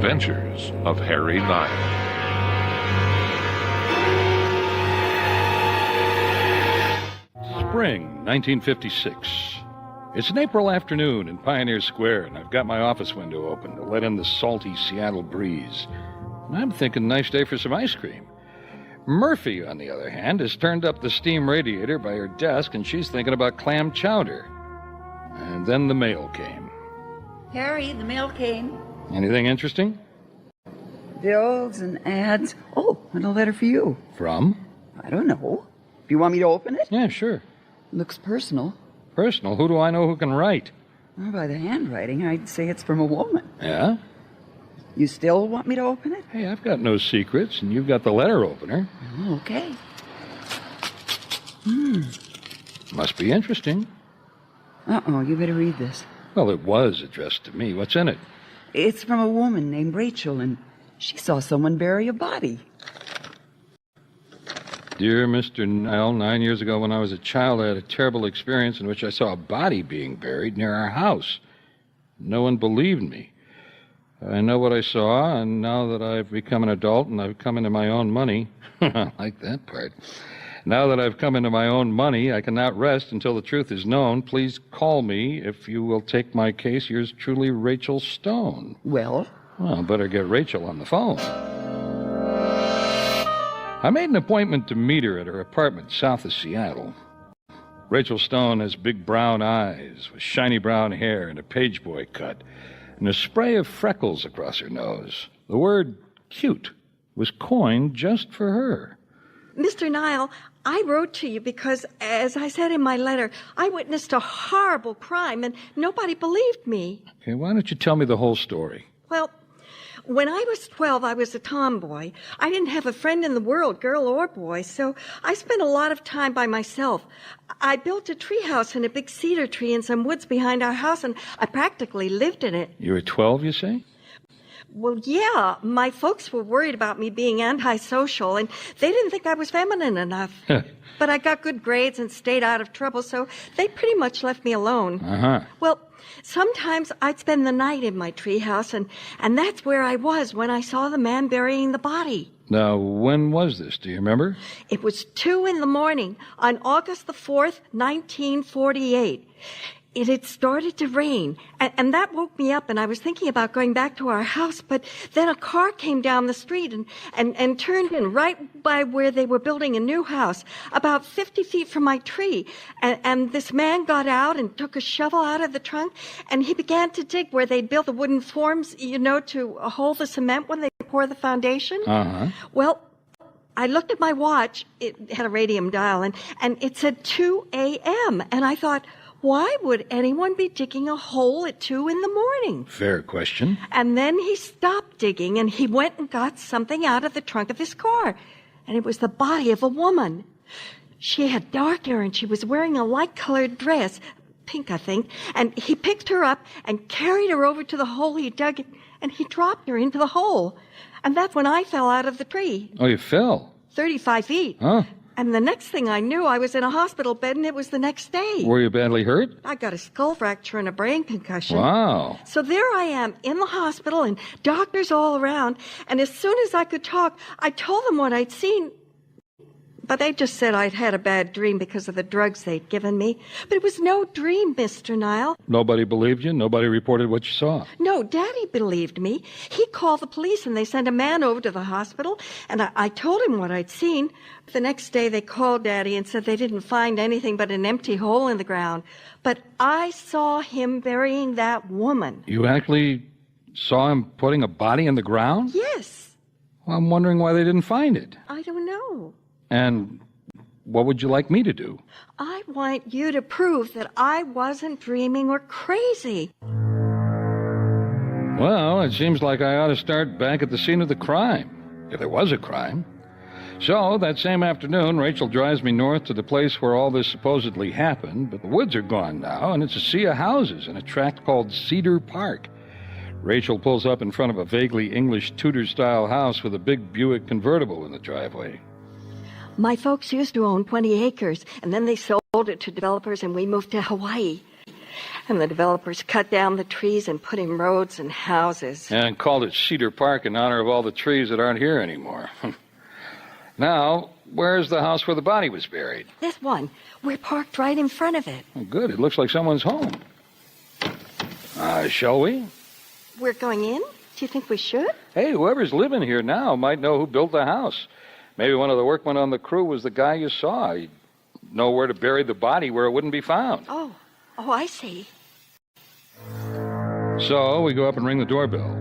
adventures of Harry Nile. Spring 1956. It's an April afternoon in Pioneer Square, and I've got my office window open to let in the salty Seattle breeze. And I'm thinking, nice day for some ice cream. Murphy, on the other hand, has turned up the steam radiator by her desk, and she's thinking about clam chowder. And then the mail came. Harry, the mail came. Anything interesting? Bills and ads. Oh, and a letter for you. From? I don't know. Do you want me to open it? Yeah, sure. Looks personal. Personal? Who do I know who can write? Well, by the handwriting, I'd say it's from a woman. Yeah? You still want me to open it? Hey, I've got no secrets, and you've got the letter opener. Oh, okay. Must be interesting. Uh-oh, you better read this. Well, it was addressed to me. What's in it? It's from a woman named Rachel, and she saw someone bury a body. Dear Mr. Nile, 9 years ago when I was a child, I had a terrible experience in which I saw a body being buried near our house. No one believed me. I know what I saw, and now that I've become an adult and I've come into my own money, I like that part. Now that I've come into my own money, I cannot rest until the truth is known. Please call me if you will take my case. Yours truly, Rachel Stone. Well? Well, better get Rachel on the phone. I made an appointment to meet her at her apartment south of Seattle. Rachel Stone has big brown eyes with shiny brown hair and a page boy cut and a spray of freckles across her nose. The word cute was coined just for her. Mr. Nile, I wrote to you because, as I said in my letter, I witnessed a horrible crime and nobody believed me. Okay, why don't you tell me the whole story? Well, when I was 12, I was a tomboy. I didn't have a friend in the world, girl or boy, so I spent a lot of time by myself. I built a treehouse in a big cedar tree in some woods behind our house, and I practically lived in it. You were 12, you say? Well, yeah, my folks were worried about me being antisocial, and they didn't think I was feminine enough. But I got good grades and stayed out of trouble, so they pretty much left me alone. Uh-huh. Well, sometimes I'd spend the night in my treehouse, and that's where I was when I saw the man burying the body. Now, when was this? Do you remember? It was 2 a.m. on August the 4th, 1948. It had started to rain, and that woke me up, and I was thinking about going back to our house, but then a car came down the street and turned in right by where they were building a new house, about 50 feet from my tree. And this man got out and took a shovel out of the trunk, and he began to dig where they'd built the wooden forms, to hold the cement when they pour the foundation. Uh-huh. Well, I looked at my watch. It had a radium dial, and it said 2 a.m., and I thought, why would anyone be digging a hole at 2 a.m? Fair question. And then he stopped digging, and he went and got something out of the trunk of his car. And it was the body of a woman. She had dark hair, and she was wearing a light-colored dress, pink, I think. And he picked her up and carried her over to the hole he dug, and he dropped her into the hole. And that's when I fell out of the tree. Oh, you fell? 35 feet. Huh? And the next thing I knew, I was in a hospital bed, and it was the next day. Were you badly hurt? I got a skull fracture and a brain concussion. Wow. So there I am in the hospital and doctors all around. And as soon as I could talk, I told them what I'd seen. But they just said I'd had a bad dream because of the drugs they'd given me. But it was no dream, Mr. Nile. Nobody believed you? Nobody reported what you saw? No, Daddy believed me. He called the police and they sent a man over to the hospital. And I told him what I'd seen. But the next day they called Daddy and said they didn't find anything but an empty hole in the ground. But I saw him burying that woman. You actually saw him putting a body in the ground? Yes. Well, I'm wondering why they didn't find it. I don't know. And what would you like me to do? I want you to prove that I wasn't dreaming or crazy. Well, it seems like I ought to start back at the scene of the crime, if there was a crime. So, that same afternoon, Rachel drives me north to the place where all this supposedly happened, but the woods are gone now, and it's a sea of houses in a tract called Cedar Park. Rachel pulls up in front of a vaguely English Tudor-style house with a big Buick convertible in the driveway. My folks used to own 20 acres, and then they sold it to developers, and we moved to Hawaii. And the developers cut down the trees and put in roads and houses. And called it Cedar Park in honor of all the trees that aren't here anymore. Now, where's the house where the body was buried? This one. We're parked right in front of it. Oh, good. It looks like someone's home. Shall we? We're going in? Do you think we should? Hey, whoever's living here now might know who built the house. Maybe one of the workmen on the crew was the guy you saw. He'd know where to bury the body where it wouldn't be found. Oh, I see. So we go up and ring the doorbell.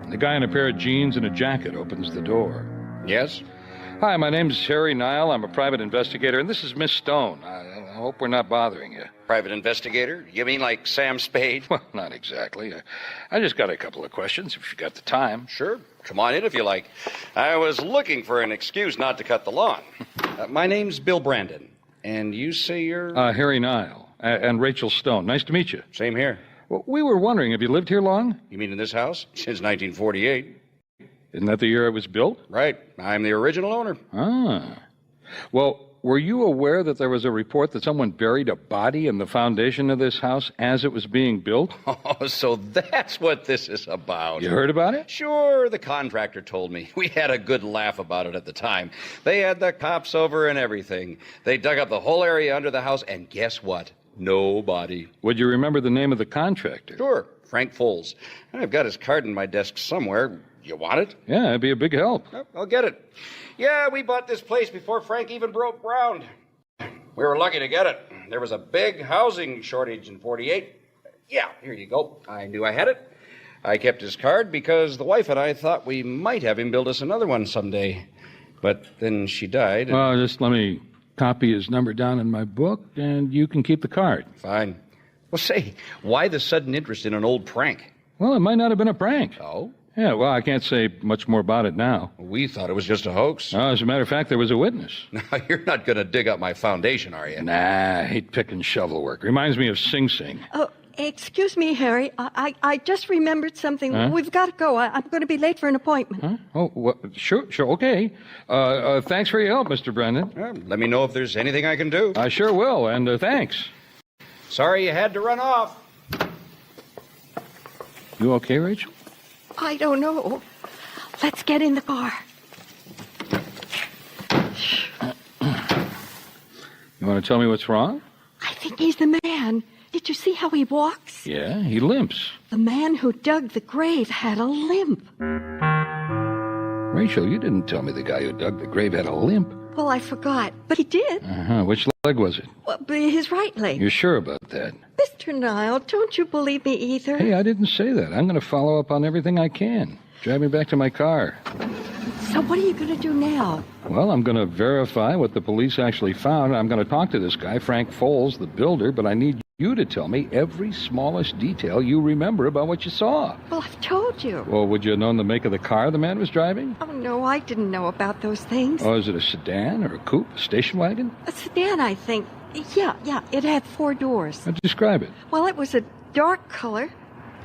The guy in a pair of jeans and a jacket opens the door. Yes? Hi, my name's Harry Nile. I'm a private investigator, and this is Miss Stone. I hope we're not bothering you. Private investigator? You mean like Sam Spade? Well, not exactly. I just got a couple of questions, if you got the time. Sure. Come on in if you like. I was looking for an excuse not to cut the lawn. My name's Bill Brandon. And you say you're... Harry Nile and Rachel Stone. Nice to meet you. Same here. Well, we were wondering, have you lived here long? You mean in this house? Since 1948. Isn't that the year it was built? Right. I'm the original owner. Ah. Well, were you aware that there was a report that someone buried a body in the foundation of this house as it was being built? Oh, so that's what this is about. You heard about it? Sure, the contractor told me. We had a good laugh about it at the time. They had the cops over and everything. They dug up the whole area under the house, and guess what? Nobody. Would you remember the name of the contractor? Sure, Frank Foles. I've got his card in my desk somewhere. You want it? Yeah, it'd be a big help. Oh, I'll get it. Yeah, we bought this place before Frank even broke ground. We were lucky to get it. There was a big housing shortage in 48. Yeah, here you go. I knew I had it. I kept his card because the wife and I thought we might have him build us another one someday. But then she died. Well, just let me copy his number down in my book, and you can keep the card. Fine. Well, say, why the sudden interest in an old prank? Well, it might not have been a prank. Oh? Yeah, well, I can't say much more about it now. We thought it was just a hoax. As a matter of fact, there was a witness. Now, you're not going to dig up my foundation, are you? Nah, I hate picking shovel work. Reminds me of Sing Sing. Oh, excuse me, Harry. I just remembered something. Huh? We've got to go. I'm going to be late for an appointment. Huh? Oh, well, sure, okay. Thanks for your help, Mr. Brendan. Let me know if there's anything I can do. I sure will, and thanks. Sorry you had to run off. You okay, Rachel? I don't know. Let's get in the car. You want to tell me what's wrong? I think he's the man. Did you see how he walks? Yeah, he limps. The man who dug the grave had a limp. Rachel, you didn't tell me the guy who dug the grave had a limp. Well, I forgot, but he did. Which leg was it? Well, his right leg. You're sure about that? Mr. Nile, don't you believe me either? Hey, I didn't say that. I'm going to follow up on everything I can. Drive me back to my car. So what are you going to do now? Well, I'm going to verify what the police actually found. I'm going to talk to this guy, Frank Foles, the builder, but I need you to tell me every smallest detail you remember about what you saw. Well, I've told you. Well, would you have known the make of the car the man was driving? Oh, no, I didn't know about those things. Oh, is it a sedan or a coupe, a station wagon? A sedan, I think. Yeah, it had 4 doors. Now, describe it. Well, it was a dark color.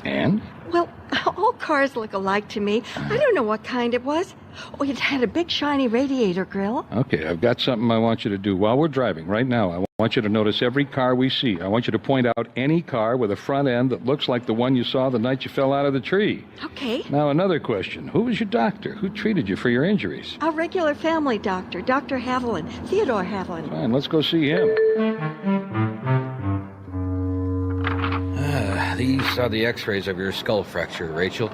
And? Well, all cars look alike to me. I don't know what kind it was. Oh, it had a big shiny radiator grill. Okay, I've got something I want you to do while we're driving right now. I want you to notice every car we see. I want you to point out any car with a front end that looks like the one you saw the night you fell out of the tree. Okay. Now, another question. Who was your doctor? Who treated you for your injuries? A regular family doctor, Dr. Haviland, Theodore Haviland. Fine, let's go see him. These are the x-rays of your skull fracture, Rachel.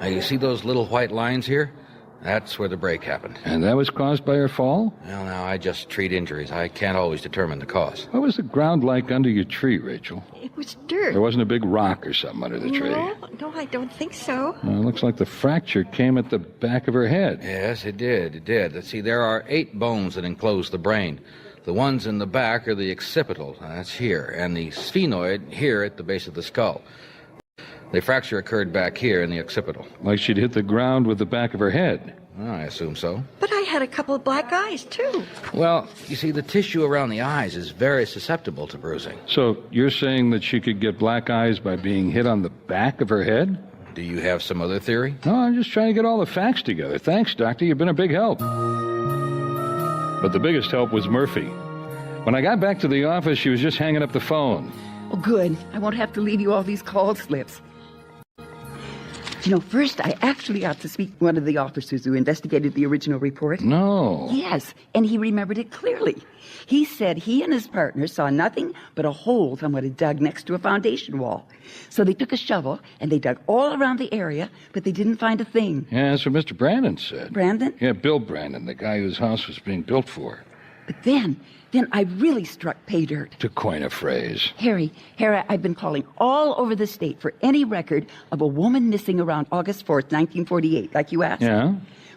Now, you see those little white lines here? That's where the break happened. And that was caused by your fall? Well, now, I just treat injuries. I can't always determine the cause. What was the ground like under your tree, Rachel? It was dirt. There wasn't a big rock or something under the tree. No, I don't think so. Well, it looks like the fracture came at the back of her head. Yes, it did. It did. Let's see, there are 8 bones that enclose the brain. The ones in the back are the occipital, that's here, and the sphenoid here at the base of the skull. The fracture occurred back here in the occipital. Like she'd hit the ground with the back of her head. Well, I assume so. But I had a couple of black eyes, too. Well, you see, the tissue around the eyes is very susceptible to bruising. So you're saying that she could get black eyes by being hit on the back of her head? Do you have some other theory? No, I'm just trying to get all the facts together. Thanks, Doctor. You've been a big help. But the biggest help was Murphy. When I got back to the office, she was just hanging up the phone. Oh, good. I won't have to leave you all these call slips. You know, first, I actually ought to speak to one of the officers who investigated the original report. No. Yes, and he remembered it clearly. He said he and his partner saw nothing but a hole someone had dug next to a foundation wall. So they took a shovel, and they dug all around the area, but they didn't find a thing. Yeah, that's what Mr. Brandon said. Brandon? Yeah, Bill Brandon, the guy whose house was being built for. But then I really struck pay dirt. To coin a phrase. Harry, I've been calling all over the state for any record of a woman missing around August 4th, 1948, like you asked. Yeah?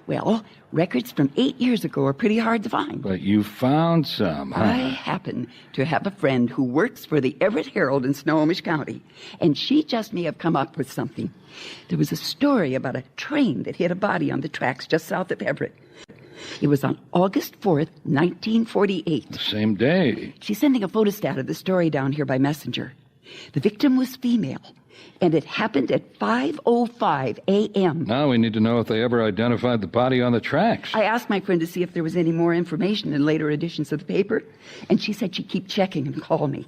Well, records from 8 years ago are pretty hard to find. But you found some, huh? I happen to have a friend who works for the Everett Herald in Snohomish County, and she just may have come up with something. There was a story about a train that hit a body on the tracks just south of Everett. It was on August 4th, 1948. The same day. She's sending a photostat of the story down here by messenger. The victim was female, and it happened at 5:05 a.m. Now we need to know if they ever identified the body on the tracks. I asked my friend to see if there was any more information in later editions of the paper, and she said she'd keep checking and call me.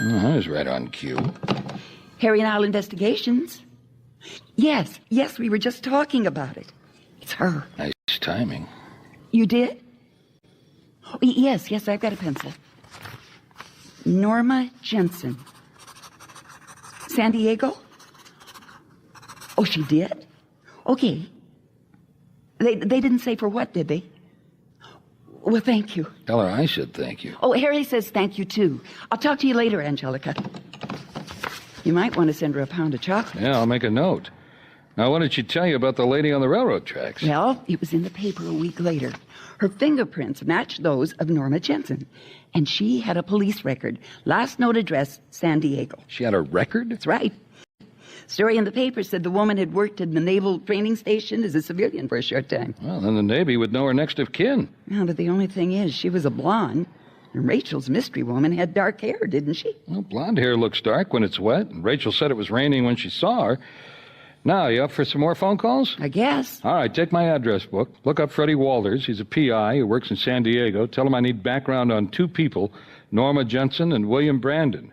Oh, I was right on cue. Harry Nile Investigations? Yes, we were just talking about it. It's her. Nice timing. You did? Oh, yes, I've got a pencil. Norma Jensen. San Diego? Oh, she did? Okay. They didn't say for what, did they? Well, thank you. Tell her I said thank you. Oh, Harry says thank you, too. I'll talk to you later, Angelica. You might want to send her a pound of chocolate. Yeah, I'll make a note. Now, what did she tell you about the lady on the railroad tracks? Well, it was in the paper a week later. Her fingerprints matched those of Norma Jensen. And she had a police record. Last known address, San Diego. She had a record? That's right. Story in the paper said the woman had worked in the naval training station as a civilian for a short time. Well, then the Navy would know her next of kin. Yeah, but the only thing is, she was a blonde. And Rachel's mystery woman had dark hair, didn't she? Well, blonde hair looks dark when it's wet, and Rachel said it was raining when she saw her. Now, you up for some more phone calls? I guess. All right, take my address book. Look up Freddie Walters. He's a PI who works in San Diego. Tell him I need background on two people, Norma Jensen and William Brandon.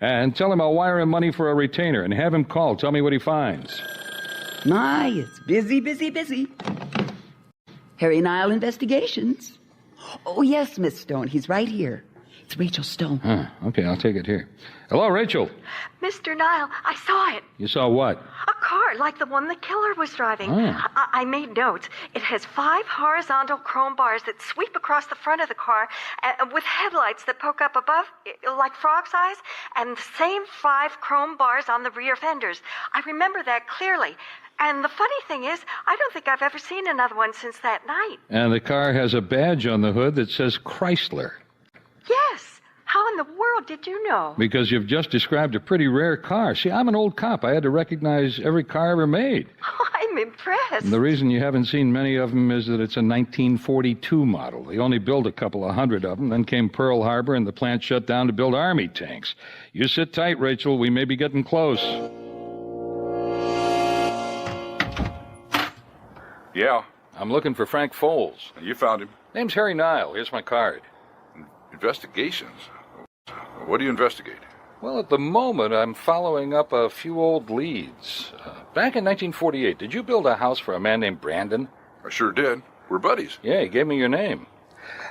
And tell him I'll wire him money for a retainer and have him call. Tell me what he finds. My, it's busy. Harry Nile Investigations. Oh, yes, Miss Stone. He's right here. It's Rachel Stone. Huh, okay, I'll take it here. Hello, Rachel. Mr. Nile, I saw it. You saw what? A car like the one the killer was driving. Oh. I made notes. It has 5 horizontal chrome bars that sweep across the front of the car with headlights that poke up above like frog's eyes, and the same 5 chrome bars on the rear fenders. I remember that clearly. And the funny thing is, I don't think I've ever seen another one since that night. And the car has a badge on the hood that says Chrysler. Yes. How in the world did you know? Because you've just described a pretty rare car. See, I'm an old cop. I had to recognize every car ever made. Oh, I'm impressed. And the reason you haven't seen many of them is that it's a 1942 model. They only built a couple of hundred of them. Then came Pearl Harbor, and the plant shut down to build Army tanks. You sit tight, Rachel. We may be getting close. Yeah, I'm looking for Frank Foles. you found him. Name's Harry Nile. Here's my card. Investigations? What do you investigate? Well, at the moment, I'm following up a few old leads. Back in 1948, did you build a house for a man named Brandon? I sure did. We're buddies. Yeah, he gave me your name.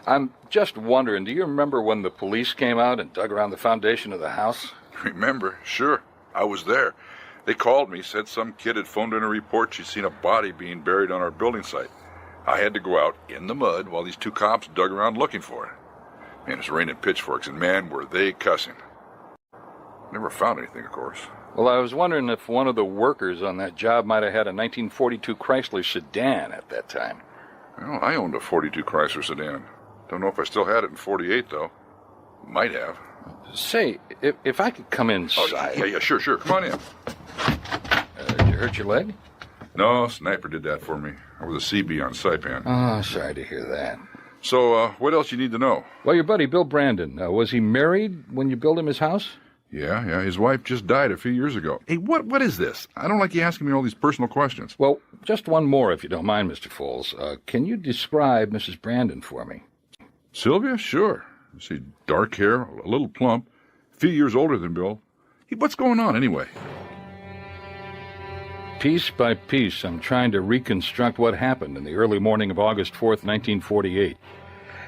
I'm just wondering, do you remember when the police came out and dug around the foundation of the house? Remember? Sure. I was there. They called me, said some kid had phoned in a report she'd seen a body being buried on our building site. I had to go out in the mud while these 2 cops dug around looking for it. Man, it's raining pitchforks, and man, were they cussing. Never found anything, of course. Well, I was wondering if one of the workers on that job might have had a 1942 Chrysler sedan at that time. Well, I owned a 42 Chrysler sedan. Don't know if I still had it in 48, though. Might have. Say, if I could come inside... Oh, yeah, sure. Come on in. Did you hurt your leg? No, Sniper did that for me. I was a CB on Saipan. Oh, sorry to hear that. So, what else you need to know? Well, your buddy, Bill Brandon, was he married when you built him his house? Yeah, his wife just died a few years ago. Hey, what is this? I don't like you asking me all these personal questions. Well, just one more, if you don't mind, Mr. Foles. Can you describe Mrs. Brandon for me? Sylvia? Sure. See, dark hair, a little plump, few years older than Bill. What's going on anyway? Piece by piece, I'm trying to reconstruct what happened in the early morning of August 4th, 1948.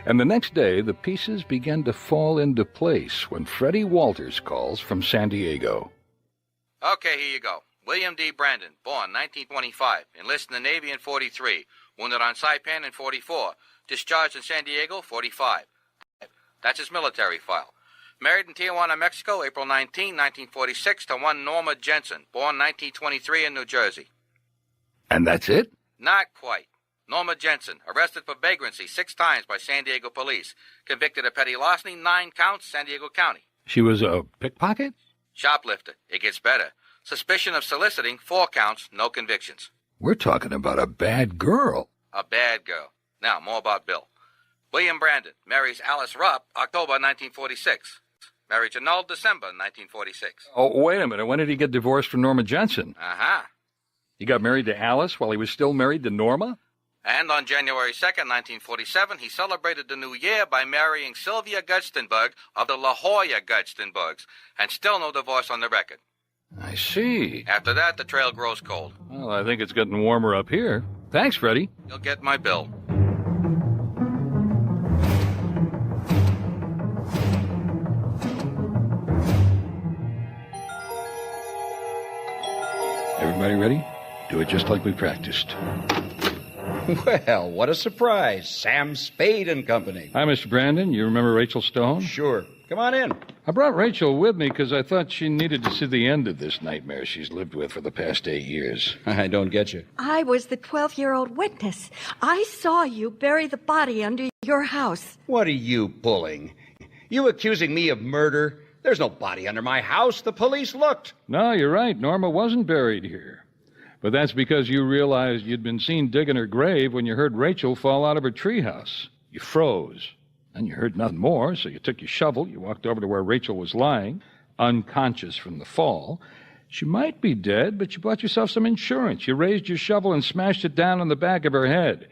And the next day, the pieces began to fall into place when Freddie Walters calls from San Diego. Okay, here you go. William D. Brandon, born 1925, enlisted in the Navy in 43, wounded on Saipan in 44, discharged in San Diego, 45. That's his military file. Married in Tijuana, Mexico, April 19, 1946, to one Norma Jensen, born 1923 in New Jersey. And that's it? Not quite. Norma Jensen, arrested for vagrancy 6 times by San Diego police. Convicted of petty larceny, 9 counts, San Diego County. She was a pickpocket? Shoplifter. It gets better. Suspicion of soliciting, 4 counts, no convictions. We're talking about a bad girl. A bad girl. Now, more about Bill. William Brandon marries Alice Rupp, October 1946. Marriage annulled December 1946. Oh, wait a minute. When did he get divorced from Norma Jensen? Uh-huh. He got married to Alice while he was still married to Norma? And on January 2nd, 1947, he celebrated the new year by marrying Sylvia Gudstenberg of the La Jolla Gudstenbergs, and still no divorce on the record. I see. After that, the trail grows cold. Well, I think it's getting warmer up here. Thanks, Freddie. You'll get my bill. Everybody ready? Do it just like we practiced. Well, what a surprise. Sam Spade and Company. Hi, Mr. Brandon. You remember Rachel Stone? Sure. Come on in. I brought Rachel with me because I thought she needed to see the end of this nightmare she's lived with for the past 8 years. I don't get you. I was the 12-year-old witness. I saw you bury the body under your house. What are you pulling? You accusing me of murder? There's no body under my house. The police looked. No, you're right. Norma wasn't buried here. But that's because you realized you'd been seen digging her grave when you heard Rachel fall out of her treehouse. You froze. And you heard nothing more, so you took your shovel, you walked over to where Rachel was lying, unconscious from the fall. She might be dead, but you bought yourself some insurance. You raised your shovel and smashed it down on the back of her head.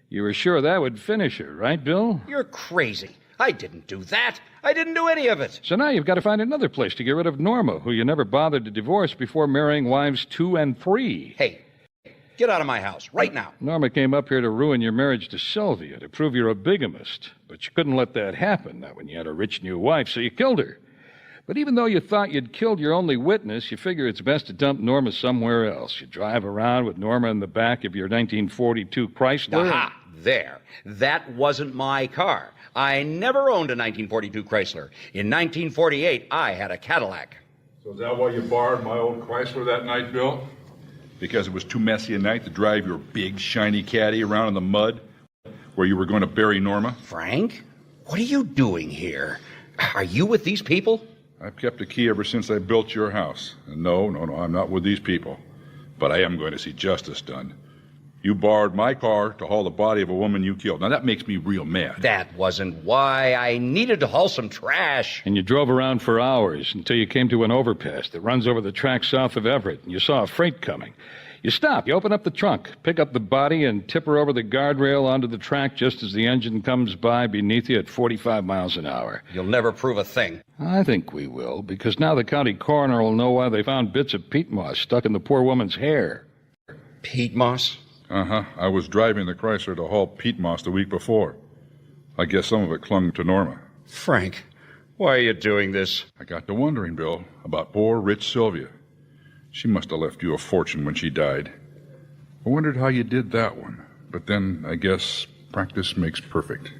You were sure that would finish her, right, Bill? You're crazy. I didn't do that. I didn't do any of it. So now you've got to find another place to get rid of Norma, who you never bothered to divorce before marrying wives 2 and 3. Hey, get out of my house right now. Norma came up here to ruin your marriage to Sylvia, to prove you're a bigamist. But you couldn't let that happen, not when you had a rich new wife, so you killed her. But even though you thought you'd killed your only witness, you figure it's best to dump Norma somewhere else. You drive around with Norma in the back of your 1942 Chrysler. Aha, there. That wasn't my car. I never owned a 1942 Chrysler. In 1948, I had a Cadillac. So is that why you borrowed my old Chrysler that night, Bill? Because it was too messy a night to drive your big, shiny caddy around in the mud where you were going to bury Norma? Frank, what are you doing here? Are you with these people? I've kept a key ever since I built your house. And no, I'm not with these people. But I am going to see justice done. You borrowed my car to haul the body of a woman you killed. Now, that makes me real mad. That wasn't why. I needed to haul some trash. And you drove around for hours until you came to an overpass that runs over the track south of Everett, and you saw a freight coming. You stop, you open up the trunk, pick up the body, and tip her over the guardrail onto the track just as the engine comes by beneath you at 45 miles an hour. You'll never prove a thing. I think we will, because now the county coroner will know why they found bits of peat moss stuck in the poor woman's hair. Peat moss? Uh-huh. I was driving the Chrysler to haul peat moss the week before. I guess some of it clung to Norma. Frank, why are you doing this? I got to wondering, Bill, about poor rich Sylvia. She must have left you a fortune when she died. I wondered how you did that one. But then, I guess, practice makes perfect.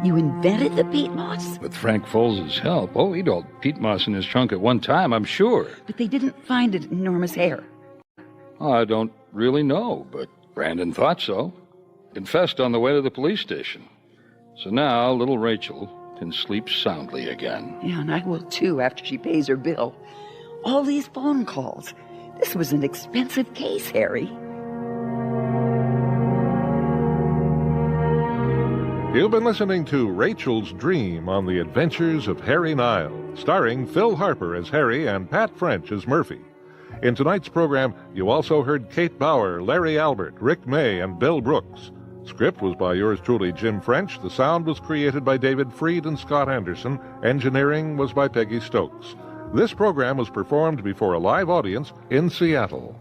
You invented the peat moss? With Frank Foles's help. Oh, he'd hauled peat moss in his trunk at one time, I'm sure. But they didn't find it in Norma's hair. I don't really know, but Brandon thought so. Confessed on the way to the police station. So now, little Rachel can sleep soundly again. Yeah, and I will too after she pays her bill. All these phone calls. This was an expensive case, Harry. You've been listening to Rachel's Dream on the Adventures of Harry Nile, starring Phil Harper as Harry and Pat French as Murphy. In tonight's program, you also heard Kate Bauer, Larry Albert, Rick May, and Bill Brooks. Script was by yours truly, Jim French. The sound was created by David Freed and Scott Anderson. Engineering was by Peggy Stokes. This program was performed before a live audience in Seattle.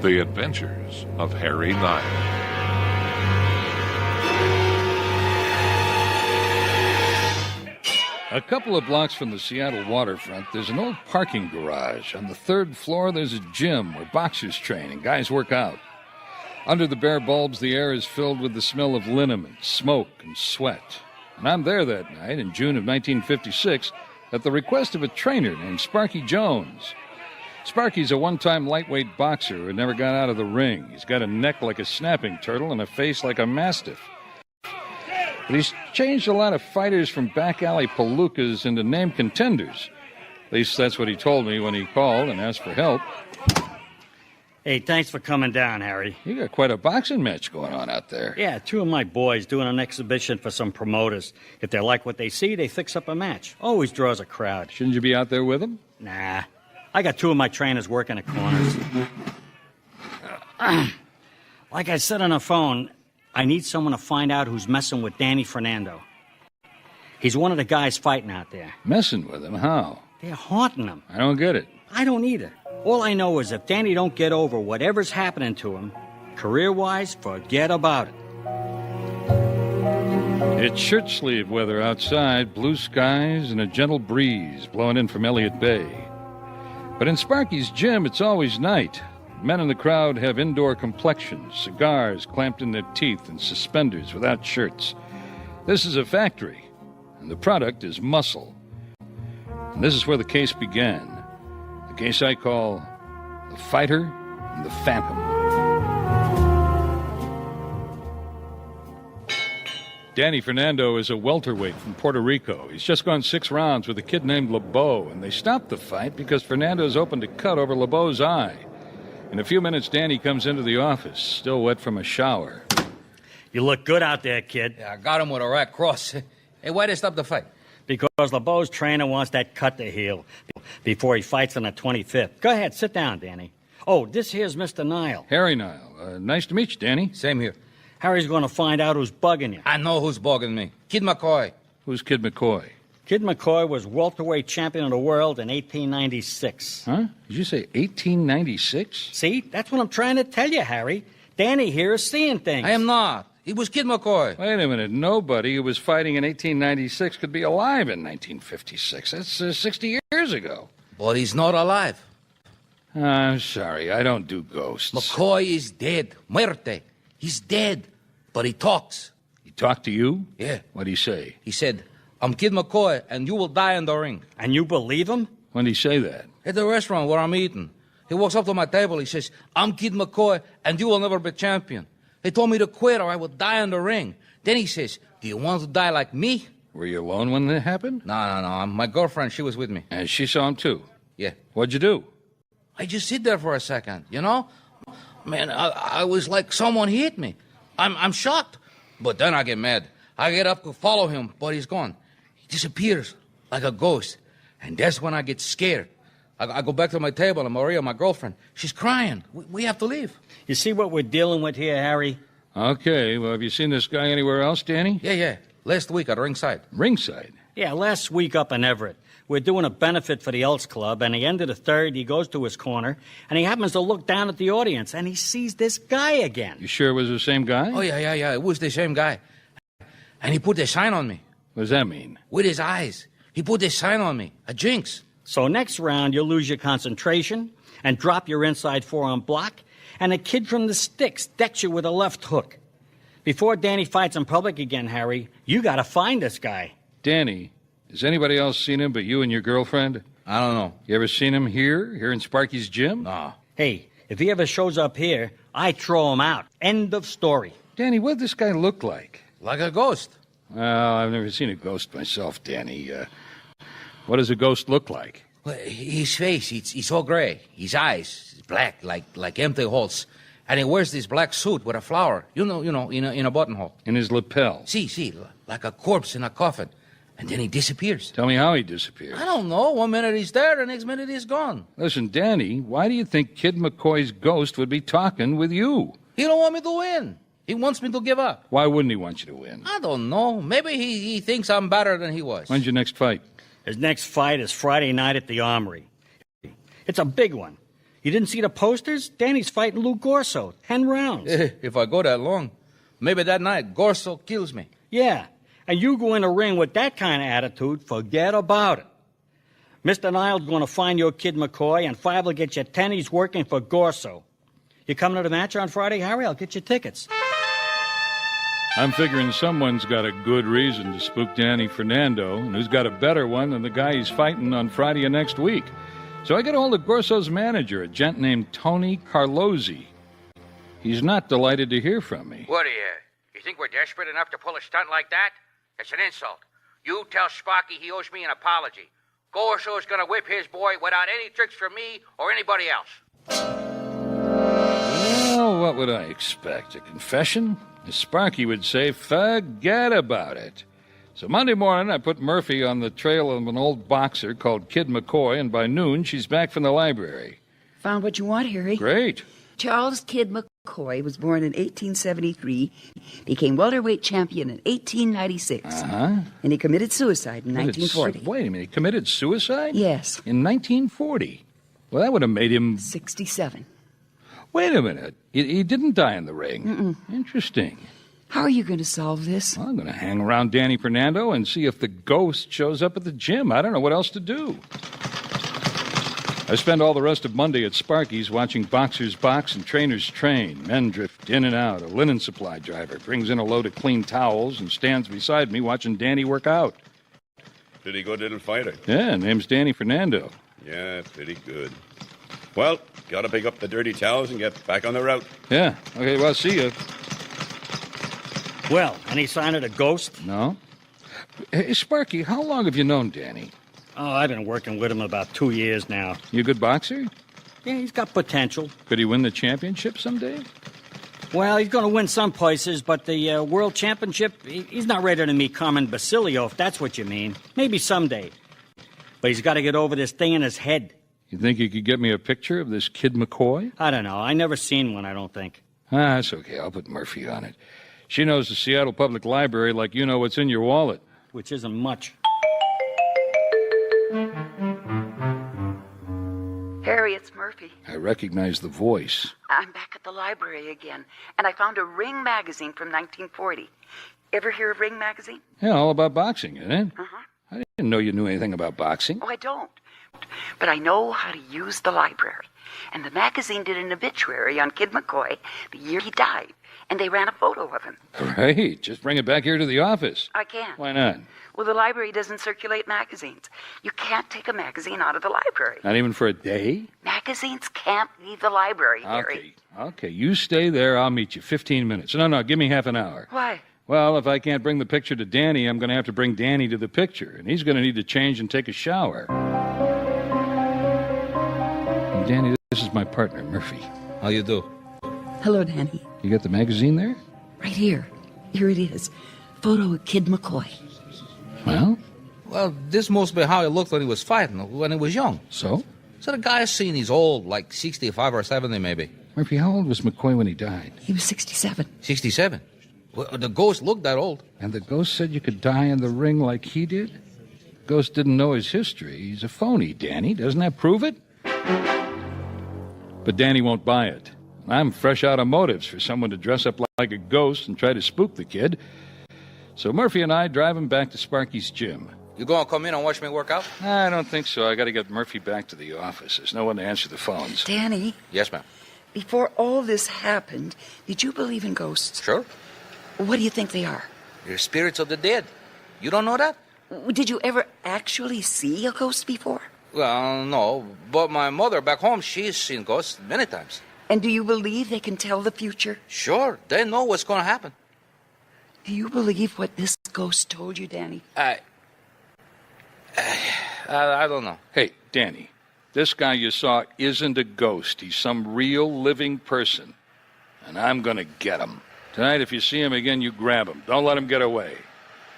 The Adventures of Harry Nile. A couple of blocks from the Seattle waterfront, there's an old parking garage. On the third floor, there's a gym where boxers train and guys work out. Under the bare bulbs, the air is filled with the smell of liniment, smoke, and sweat. And I'm there that night in June of 1956 at the request of a trainer named Sparky Jones. Sparky's a one-time lightweight boxer who never got out of the ring. He's got a neck like a snapping turtle and a face like a mastiff. But he's changed a lot of fighters from back-alley palookas into named contenders. At least that's what he told me when he called and asked for help. Hey, thanks for coming down, Harry. You got quite a boxing match going on out there. Yeah, two of my boys doing an exhibition for some promoters. If they like what they see, they fix up a match. Always draws a crowd. Shouldn't you be out there with them? Nah. I got two of my trainers working the corners. Like I said on the phone, I need someone to find out who's messing with Danny Fernando. He's one of the guys fighting out there. Messing with him? How? They're haunting him. I don't get it. I don't either. All I know is if Danny don't get over whatever's happening to him, career-wise, forget about it. It's shirt sleeve weather outside, blue skies and a gentle breeze blowing in from Elliott Bay. But in Sparky's gym, it's always night. Men in the crowd have indoor complexions, cigars clamped in their teeth, and suspenders without shirts. This is a factory, and the product is muscle. And this is where the case began. The case I call The Fighter and the Phantom. Danny Fernando is a welterweight from Puerto Rico. He's just gone 6 rounds with a kid named LeBeau, and they stopped the fight because Fernando's opened a cut over LeBeau's eye. In a few minutes, Danny comes into the office, still wet from a shower. You look good out there, kid. Yeah, I got him with a rack cross. Hey, why'd they stop the fight? Because LeBeau's trainer wants that cut to heal before he fights on the 25th. Go ahead, sit down, Danny. Oh, this here's Mr. Nile. Harry Nile. Nice to meet you, Danny. Same here. Harry's going to find out who's bugging you. I know who's bugging me. Kid McCoy. Who's Kid McCoy? Kid McCoy was welterweight champion of the world in 1896. Huh? Did you say 1896? See? That's what I'm trying to tell you, Harry. Danny here is seeing things. I am not. It was Kid McCoy. Wait a minute. Nobody who was fighting in 1896 could be alive in 1956. That's 60 years ago. But he's not alive. I'm sorry. I don't do ghosts. McCoy is dead. Muerte. He's dead. But he talks. He talked to you? Yeah. What'd he say? He said, I'm Kid McCoy, and you will die in the ring. And you believe him? When'd he say that? At the restaurant where I'm eating. He walks up to my table. He says, I'm Kid McCoy, and you will never be champion. He told me to quit or I would die in the ring. Then he says, do you want to die like me? Were you alone when that happened? No. My girlfriend, she was with me. And she saw him too? Yeah. What'd you do? I just sit there for a second, you know? Man, I was like someone hit me. I'm shocked. But then I get mad. I get up to follow him, but he's gone. He disappears like a ghost. And that's when I get scared. I go back to my table, and Maria, my girlfriend, she's crying. We have to leave. You see what we're dealing with here, Harry? Okay, well, have you seen this guy anywhere else, Danny? Yeah. Last week at Ringside. Ringside? Yeah, last week up in Everett. We're doing a benefit for the Elks Club, and at the end of the third, he goes to his corner, and he happens to look down at the audience, and he sees this guy again. You sure it was the same guy? Oh, yeah. It was the same guy. And he put a sign on me. What does that mean? With his eyes. He put a sign on me. A jinx. So next round, you'll lose your concentration and drop your inside forearm block, and a kid from the sticks decks you with a left hook. Before Danny fights in public again, Harry, you gotta find this guy. Danny, has anybody else seen him but you and your girlfriend? I don't know. You ever seen him here in Sparky's gym? No. Hey, if he ever shows up here, I throw him out. End of story. Danny, what does this guy look like? Like a ghost. Well, I've never seen a ghost myself, Danny. What does a ghost look like? Well, his face, it's all gray. His eyes, black, like empty holes. And he wears this black suit with a flower, in a buttonhole. In his lapel. See, like a corpse in a coffin. And then he disappears. Tell me how he disappears. I don't know. 1 minute he's there, the next minute he's gone. Listen, Danny, why do you think Kid McCoy's ghost would be talking with you? He don't want me to win. He wants me to give up. Why wouldn't he want you to win? I don't know. Maybe he thinks I'm better than he was. When's your next fight? His next fight is Friday night at the Armory. It's a big one. You didn't see the posters? Danny's fighting Lou Gorso. 10 rounds. If I go that long, maybe that night Gorso kills me. Yeah, and you go in the ring with that kind of attitude, forget about it. Mr. Nile's going to find your Kid McCoy, and 5 will get you 10. He's working for Gorso. You coming to the match on Friday, Harry? I'll get you tickets. I'm figuring someone's got a good reason to spook Danny Fernando, and who's got a better one than the guy he's fighting on Friday of next week. So I get hold of Gorso's manager, a gent named Tony Carlozzi. He's not delighted to hear from me. What are you think we're desperate enough to pull a stunt like that? It's an insult. You tell Sparky he owes me an apology. Gorso's gonna whip his boy without any tricks from me or anybody else. Well, what would I expect? A confession? As Sparky would say, forget about it. So Monday morning, I put Murphy on the trail of an old boxer called Kid McCoy, and by noon, she's back from the library. Found what you want, Harry. Great. Charles Kid McCoy was born in 1873, became welterweight champion in 1896, and he committed suicide in 1940. Wait a minute, he committed suicide? Yes. In 1940? Well, that would have made him... 67. Wait a minute. He didn't die in the ring. Interesting. How are you going to solve this? Well, I'm going to hang around Danny Fernando and see if the ghost shows up at the gym. I don't know what else to do. I spend all the rest of Monday at Sparky's watching boxers box and trainers train. Men drift in and out. A linen supply driver brings in a load of clean towels and stands beside me watching Danny work out. Pretty good little fighter. Yeah, name's Danny Fernando. Yeah, pretty good. Well, gotta pick up the dirty towels and get back on the route. Yeah, okay, well, see you. Well, any sign of the ghost? No? Hey, Sparky, how long have you known Danny? Oh, I've been working with him about 2 years now. You a good boxer? Yeah, he's got potential. Could he win the championship someday? Well, he's going to win some places, but the World Championship, he's not ready to meet Carmen Basilio, if that's what you mean. Maybe someday. But he's got to get over this thing in his head. You think you could get me a picture of this Kid McCoy? I don't know. I never seen one, I don't think. That's okay. I'll put Murphy on it. She knows the Seattle Public Library like you know what's in your wallet. Which isn't much. Harry, it's Murphy. I recognize the voice. I'm back at the library again, and I found a Ring magazine from 1940. Ever hear of Ring magazine? Yeah, all about boxing, isn't it? Uh-huh. I didn't know you knew anything about boxing. Oh, I don't. But I know how to use the library. And the magazine did an obituary on Kid McCoy the year he died, and they ran a photo of him. Great. Just bring it back here to the office. I can't. Why not? Well, the library doesn't circulate magazines. You can't take a magazine out of the library. Not even for a day? Magazines can't leave the library, Harry. Okay. You stay there. I'll meet you. 15 minutes. No, give me half an hour. Why? Well, if I can't bring the picture to Danny, I'm going to have to bring Danny to the picture, and he's going to need to change and take a shower. And Danny, this is my partner, Murphy. How you do? Hello, Danny. You got the magazine there? Right here. Here it is. Photo of Kid McCoy. Well, this must be how he looked when he was fighting, when he was young. So? So the guy's seen he's old, like 65 or 70 maybe. Murphy, how old was McCoy when he died? He was 67. 67? Well, the ghost looked that old. And the ghost said you could die in the ring like he did? Ghost didn't know his history. He's a phony, Danny. Doesn't that prove it? But Danny won't buy it. I'm fresh out of motives for someone to dress up like a ghost and try to spook the kid. So Murphy and I drive him back to Sparky's gym. You gonna come in and watch me work out? I don't think so. I got to get Murphy back to the office. There's no one to answer the phones. Danny, Yes, ma'am. before all this happened, did you believe in ghosts? Sure. What do you think they are? They're spirits of the dead. You don't know that? Did you ever actually see a ghost before? Well, no. But my mother back home, she's seen ghosts many times. And do you believe they can tell the future? Sure. They know what's gonna happen. Do you believe what this ghost told you, Danny? I don't know. Hey, Danny, this guy you saw isn't a ghost. He's some real living person. And I'm going to get him. Tonight, if you see him again, you grab him. Don't let him get away.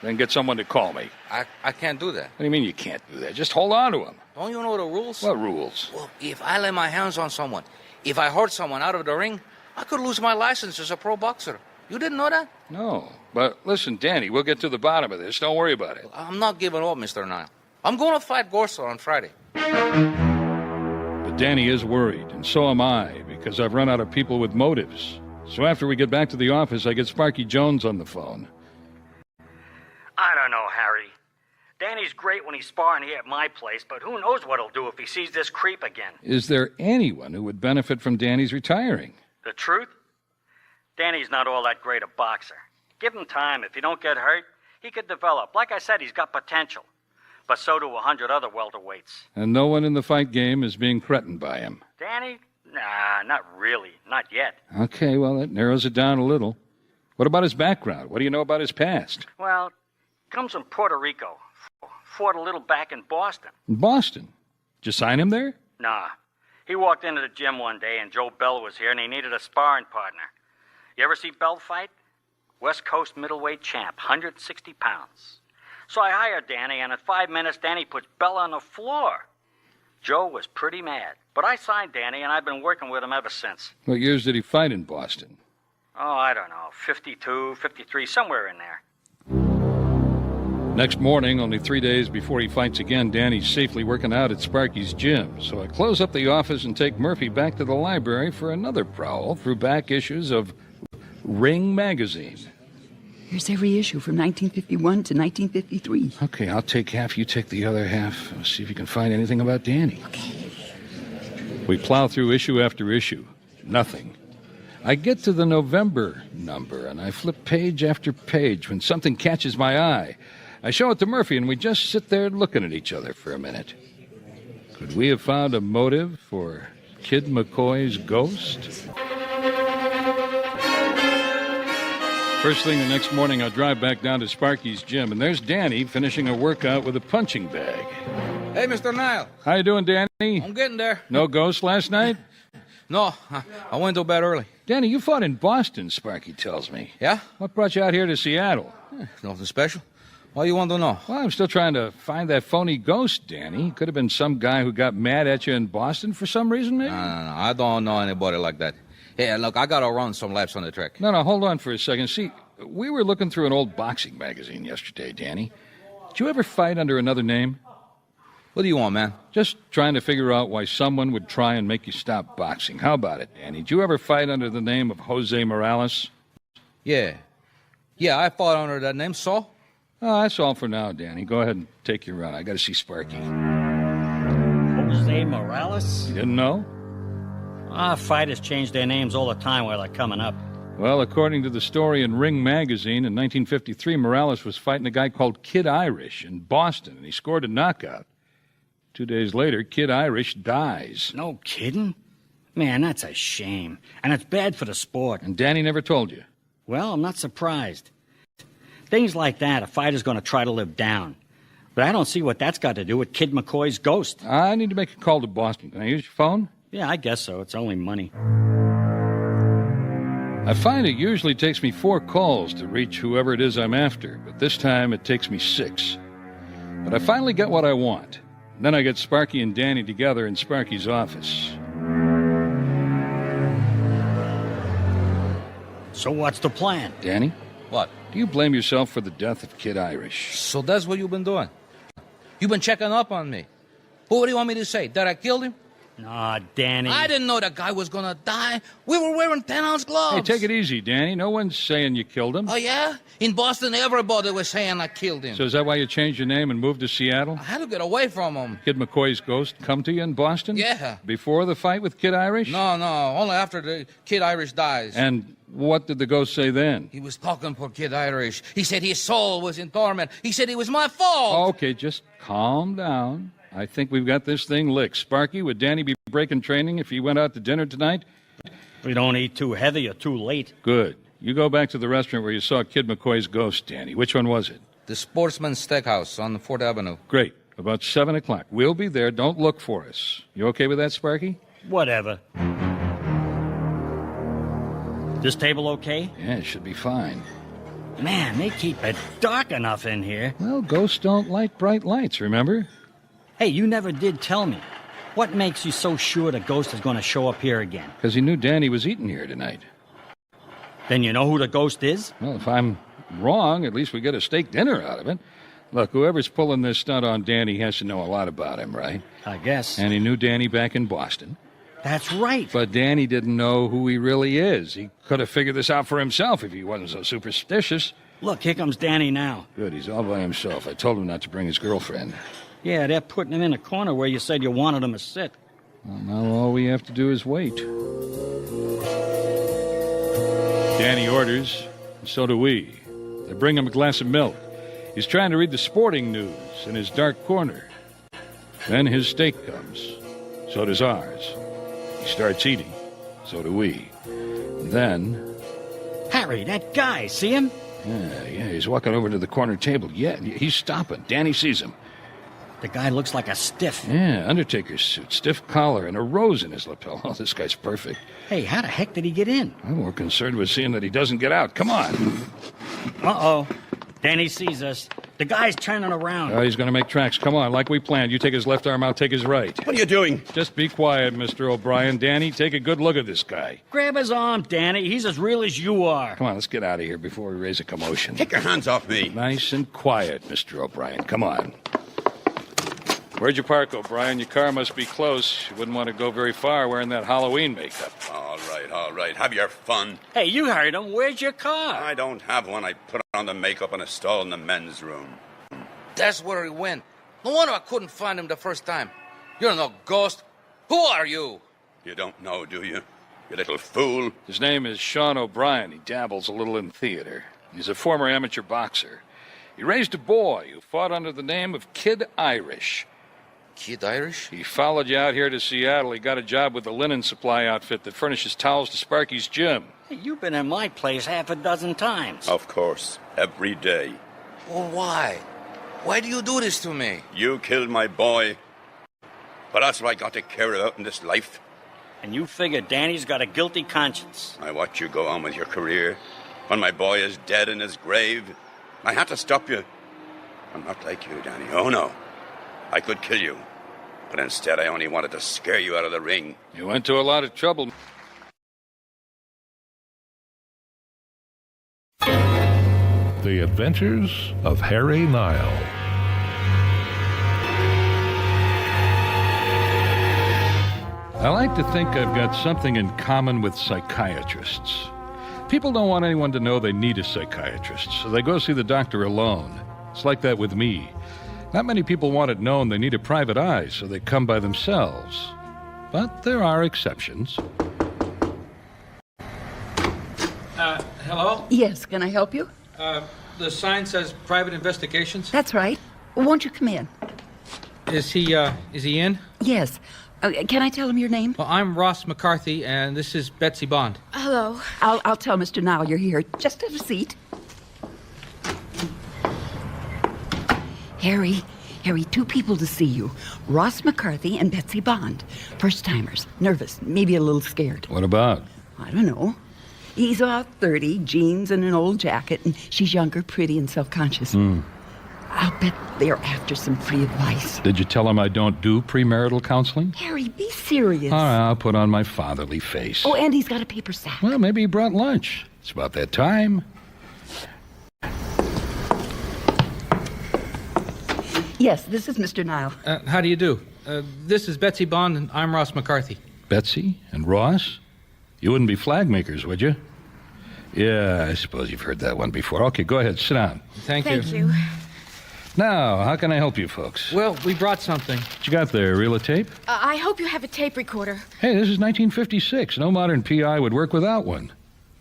Then get someone to call me. I can't do that. What do you mean you can't do that? Just hold on to him. Don't you know the rules? What rules? Well, if I lay my hands on someone, if I hurt someone out of the ring, I could lose my license as a pro boxer. You didn't know that? No. But listen, Danny, we'll get to the bottom of this. Don't worry about it. I'm not giving up, Mr. Nile. I'm going to fight Gorsa on Friday. But Danny is worried, and so am I, because I've run out of people with motives. So after we get back to the office, I get Sparky Jones on the phone. I don't know, Harry. Danny's great when he's sparring here at my place, but who knows what he'll do if he sees this creep again. Is there anyone who would benefit from Danny's retiring? The truth? Danny's not all that great a boxer. Give him time. If he don't get hurt, he could develop. Like I said, he's got potential. But so do 100 other welterweights. And no one in the fight game is being threatened by him. Danny? Nah, not really. Not yet. Okay, well, that narrows it down a little. What about his background? What do you know about his past? Well, comes from Puerto Rico. Fought a little back in Boston. In Boston? Did you sign him there? Nah. He walked into the gym one day and Joe Bell was here and he needed a sparring partner. You ever see Bell fight? West Coast middleweight champ, 160 pounds. So I hired Danny, and in 5 minutes, Danny puts Bell on the floor. Joe was pretty mad. But I signed Danny, and I've been working with him ever since. What years did he fight in Boston? Oh, I don't know, 52, 53, somewhere in there. Next morning, only 3 days before he fights again, Danny's safely working out at Sparky's gym. So I close up the office and take Murphy back to the library for another prowl through back issues of Ring magazine. Here's every issue from 1951 to 1953. Okay, I'll take half, you take the other half. Let's see if you can find anything about Danny. Okay. We plow through issue after issue. Nothing. I get to the November number, and I flip page after page when something catches my eye. I show it to Murphy, and we just sit there looking at each other for a minute. Could we have found a motive for Kid McCoy's ghost? First thing the next morning, I'll drive back down to Sparky's gym, and there's Danny finishing a workout with a punching bag. Hey, Mr. Nile. How you doing, Danny? I'm getting there. No ghost last night? No, I went to bed early. Danny, you fought in Boston, Sparky tells me. Yeah? What brought you out here to Seattle? Nothing special. What do you want to know? Well, I'm still trying to find that phony ghost, Danny. Could have been some guy who got mad at you in Boston for some reason, maybe? No, I don't know anybody like that. Hey, look, I gotta run some laps on the track. No, hold on for a second. See, we were looking through an old boxing magazine yesterday, Danny. Did you ever fight under another name? What do you want, man? Just trying to figure out why someone would try and make you stop boxing. How about it, Danny? Did you ever fight under the name of Jose Morales? Yeah. Yeah, I fought under that name, so? Oh, that's all for now, Danny. Go ahead and take your run. I got to see Sparky. Jose Morales? You didn't know? Fighters change their names all the time while they're coming up. Well, according to the story in Ring magazine, in 1953, Morales was fighting a guy called Kid Irish in Boston, and he scored a knockout. 2 days later, Kid Irish dies. No kidding? Man, that's a shame. And it's bad for the sport. And Danny never told you? Well, I'm not surprised. Things like that, a fighter's going to try to live down. But I don't see what that's got to do with Kid McCoy's ghost. I need to make a call to Boston. Can I use your phone? Yeah, I guess so. It's only money. I find it usually takes me 4 calls to reach whoever it is I'm after, but this time it takes me 6. But I finally get what I want. Then I get Sparky and Danny together in Sparky's office. So what's the plan? Danny? What? Do you blame yourself for the death of Kid Irish? So that's what you've been doing? You've been checking up on me. What do you want me to say? That I killed him? Aw, Danny. I didn't know that guy was gonna die. We were wearing 10-ounce gloves. Hey, take it easy, Danny. No one's saying you killed him. Oh, yeah? In Boston, everybody was saying I killed him. So is that why you changed your name and moved to Seattle? I had to get away from him. Kid McCoy's ghost come to you in Boston? Yeah. Before the fight with Kid Irish? No, only after the Kid Irish dies. And what did the ghost say then? He was talking for Kid Irish. He said his soul was in torment. He said it was my fault. Okay, just calm down. I think we've got this thing licked. Sparky, would Danny be breaking training if he went out to dinner tonight? We don't eat too heavy or too late. Good. You go back to the restaurant where you saw Kid McCoy's ghost, Danny. Which one was it? The Sportsman's Steakhouse on 4th Avenue. Great. About 7 o'clock. We'll be there. Don't look for us. You okay with that, Sparky? Whatever. This table okay? Yeah, it should be fine. Man, they keep it dark enough in here. Well, ghosts don't like bright lights, remember? Hey, you never did tell me. What makes you so sure the ghost is going to show up here again? Because he knew Danny was eating here tonight. Then you know who the ghost is? Well, if I'm wrong, at least we get a steak dinner out of it. Look, whoever's pulling this stunt on Danny has to know a lot about him, right? I guess. And he knew Danny back in Boston. That's right. But Danny didn't know who he really is. He could have figured this out for himself if he wasn't so superstitious. Look, here comes Danny now. Good, he's all by himself. I told him not to bring his girlfriend. Yeah, they're putting him in a corner where you said you wanted him to sit. Well, now all we have to do is wait. Danny orders, and so do we. They bring him a glass of milk. He's trying to read the sporting news in his dark corner. Then his steak comes. So does ours. He starts eating. So do we. Then... Harry, that guy, see him? Yeah, he's walking over to the corner table. Yeah, he's stopping. Danny sees him. The guy looks like a stiff. Yeah, Undertaker's suit, stiff collar, and a rose in his lapel. Oh, this guy's perfect. Hey, how the heck did he get in? I'm more concerned with seeing that he doesn't get out. Come on. Uh-oh. Danny sees us. The guy's turning around. Oh, he's going to make tracks. Come on, like we planned. You take his left arm, I'll take his right. What are you doing? Just be quiet, Mr. O'Brien. Danny, take a good look at this guy. Grab his arm, Danny. He's as real as you are. Come on, let's get out of here before we raise a commotion. Take your hands off me. Nice and quiet, Mr. O'Brien. Come on. Where'd you park, O'Brien? Your car must be close. You wouldn't want to go very far wearing that Halloween makeup. All right. Have your fun. Hey, you heard him. Where's your car? I don't have one. I put on the makeup in a stall in the men's room. That's where he went. No wonder I couldn't find him the first time. You're no ghost. Who are you? You don't know, do you? You little fool. His name is Sean O'Brien. He dabbles a little in theater. He's a former amateur boxer. He raised a boy who fought under the name of Kid Irish. Kid Irish? He followed you out here to Seattle. He got a job with the linen supply outfit that furnishes towels to Sparky's gym. Hey, you've been in my place half a dozen times. Of course. Every day. Well, why? Why do you do this to me? You killed my boy. But that's what I got to care about in this life. And you figure Danny's got a guilty conscience. I watch you go on with your career. When my boy is dead in his grave, I had to stop you. I'm not like you, Danny. Oh, no. I could kill you. But instead, I only wanted to scare you out of the ring. You went to a lot of trouble. The Adventures of Harry Nile. I like to think I've got something in common with psychiatrists. People don't want anyone to know they need a psychiatrist, so they go see the doctor alone. It's like that with me. Not many people want it known they need a private eye, so they come by themselves. But there are exceptions. Hello? Yes, can I help you? The sign says private investigations. That's right. Won't you come in? Is he in? Yes. Can I tell him your name? Well, I'm Ross McCarthy, and this is Betsy Bond. Hello. I'll tell Mr. Nile you're here. Just have a seat. Harry, two people to see you. Ross McCarthy and Betsy Bond. First-timers. Nervous, maybe a little scared. What about? I don't know. He's about 30, jeans and an old jacket, and she's younger, pretty, and self-conscious. I'll bet they're after some free advice. Did you tell him I don't do premarital counseling? Harry, be serious. All right, I'll put on my fatherly face. Oh, and he's got a paper sack. Well, maybe he brought lunch. It's about that time. Yes, this is Mr. Nile. How do you do? This is Betsy Bond, and I'm Ross McCarthy. Betsy and Ross? You wouldn't be flag makers, would you? Yeah, I suppose you've heard that one before. Okay, go ahead, sit down. Thank you. Now, how can I help you folks? Well, we brought something. What you got there, reel of tape? I hope you have a tape recorder. Hey, this is 1956. No modern PI would work without one.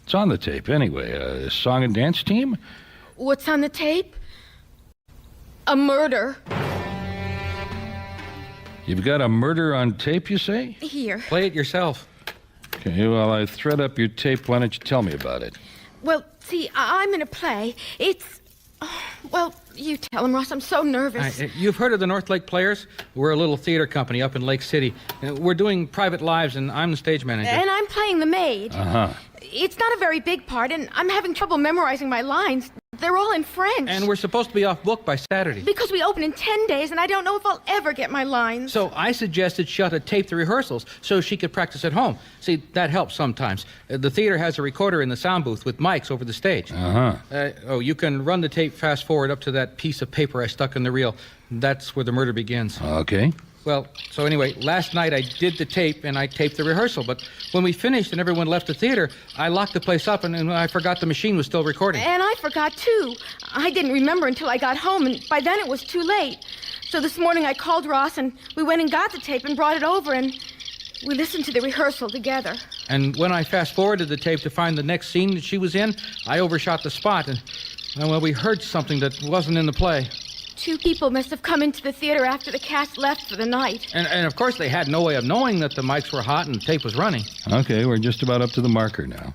It's on the tape anyway. A song and dance team? What's on the tape? A murder. You've got a murder on tape, you say? Here. Play it yourself. Okay, well, I thread up your tape. Why don't you tell me about it? Well, see, I'm in a play. It's... well, you tell him, Ross. I'm so nervous. You've heard of the North Lake Players? We're a little theater company up in Lake City. We're doing Private Lives, and I'm the stage manager. And I'm playing the maid. Uh-huh. It's not a very big part, and I'm having trouble memorizing my lines. they're all in French. And we're supposed to be off book by Saturday. Because we open in 10 days, and I don't know if I'll ever get my lines. So I suggested she ought to tape the rehearsals so she could practice at home. See, that helps sometimes. The theater has a recorder in the sound booth with mics over the stage. You can run the tape fast forward up to that piece of paper I stuck in the reel. That's where the murder begins. Okay. Well, so anyway, last night I did the tape and I taped the rehearsal, but when we finished and everyone left the theater, I locked the place up and I forgot the machine was still recording. And I forgot, too. I didn't remember until I got home, and by then it was too late. So this morning I called Ross, and we went and got the tape and brought it over, and we listened to the rehearsal together. And when I fast-forwarded the tape to find the next scene that she was in, I overshot the spot, and, well, we heard something that wasn't in the play. 2 people must have come into the theater after the cast left for the night. And of course, they had no way of knowing that the mics were hot and the tape was running. Okay, we're just about up to the marker now.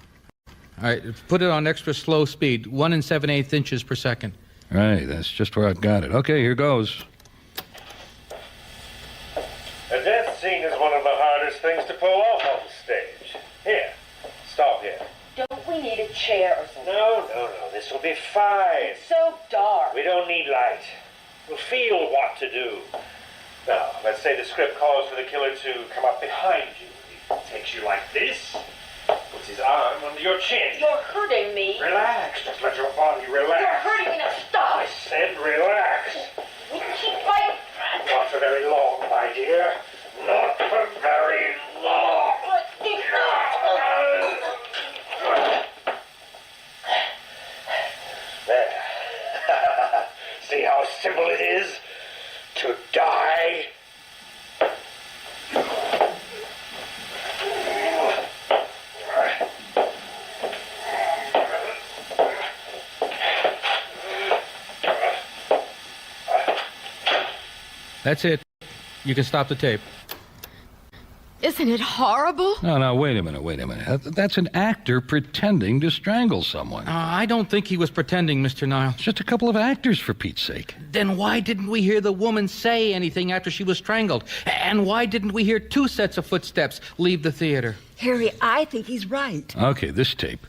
All right, put it on extra slow speed, 1 7/8 inches per second. Right, that's just where I've got it. Okay, here goes. A death scene is one of the hardest things to pull off on the stage. Here, stop here. Don't we need a chair or something? No, this will be fine. It's so dark. We don't need light. We'll feel what to do. Now, let's say the script calls for the killer to come up behind you. He takes you like this, puts his arm under your chin. You're hurting me. Relax, just let your body relax. You're hurting me, now stop. I said relax. Keep fighting. Not for very long, my dear. Not for very long. There. See how simple it is to die? That's it. You can stop the tape. Isn't it horrible? No, wait a minute. That's an actor pretending to strangle someone. I don't think he was pretending, Mr. Nile. It's just a couple of actors, for Pete's sake. Then why didn't we hear the woman say anything after she was strangled? And why didn't we hear 2 sets of footsteps leave the theater? Harry, I think he's right. Okay, this tape.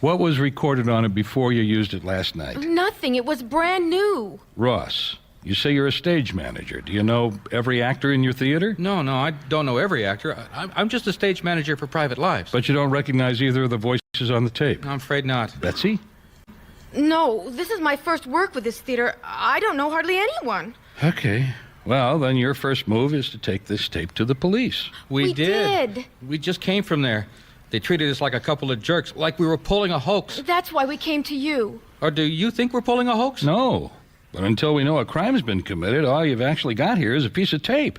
What was recorded on it before you used it last night? Nothing. It was brand new. Ross, you say you're a stage manager. Do you know every actor in your theater? No, I don't know every actor. I'm just a stage manager for Private Lives. But you don't recognize either of the voices on the tape? I'm afraid not. Betsy? No, this is my first work with this theater. I don't know hardly anyone. Okay. Well, then your first move is to take this tape to the police. We did. We just came from there. They treated us like a couple of jerks, like we were pulling a hoax. That's why we came to you. Or do you think we're pulling a hoax? No. But until we know a crime's been committed, all you've actually got here is a piece of tape.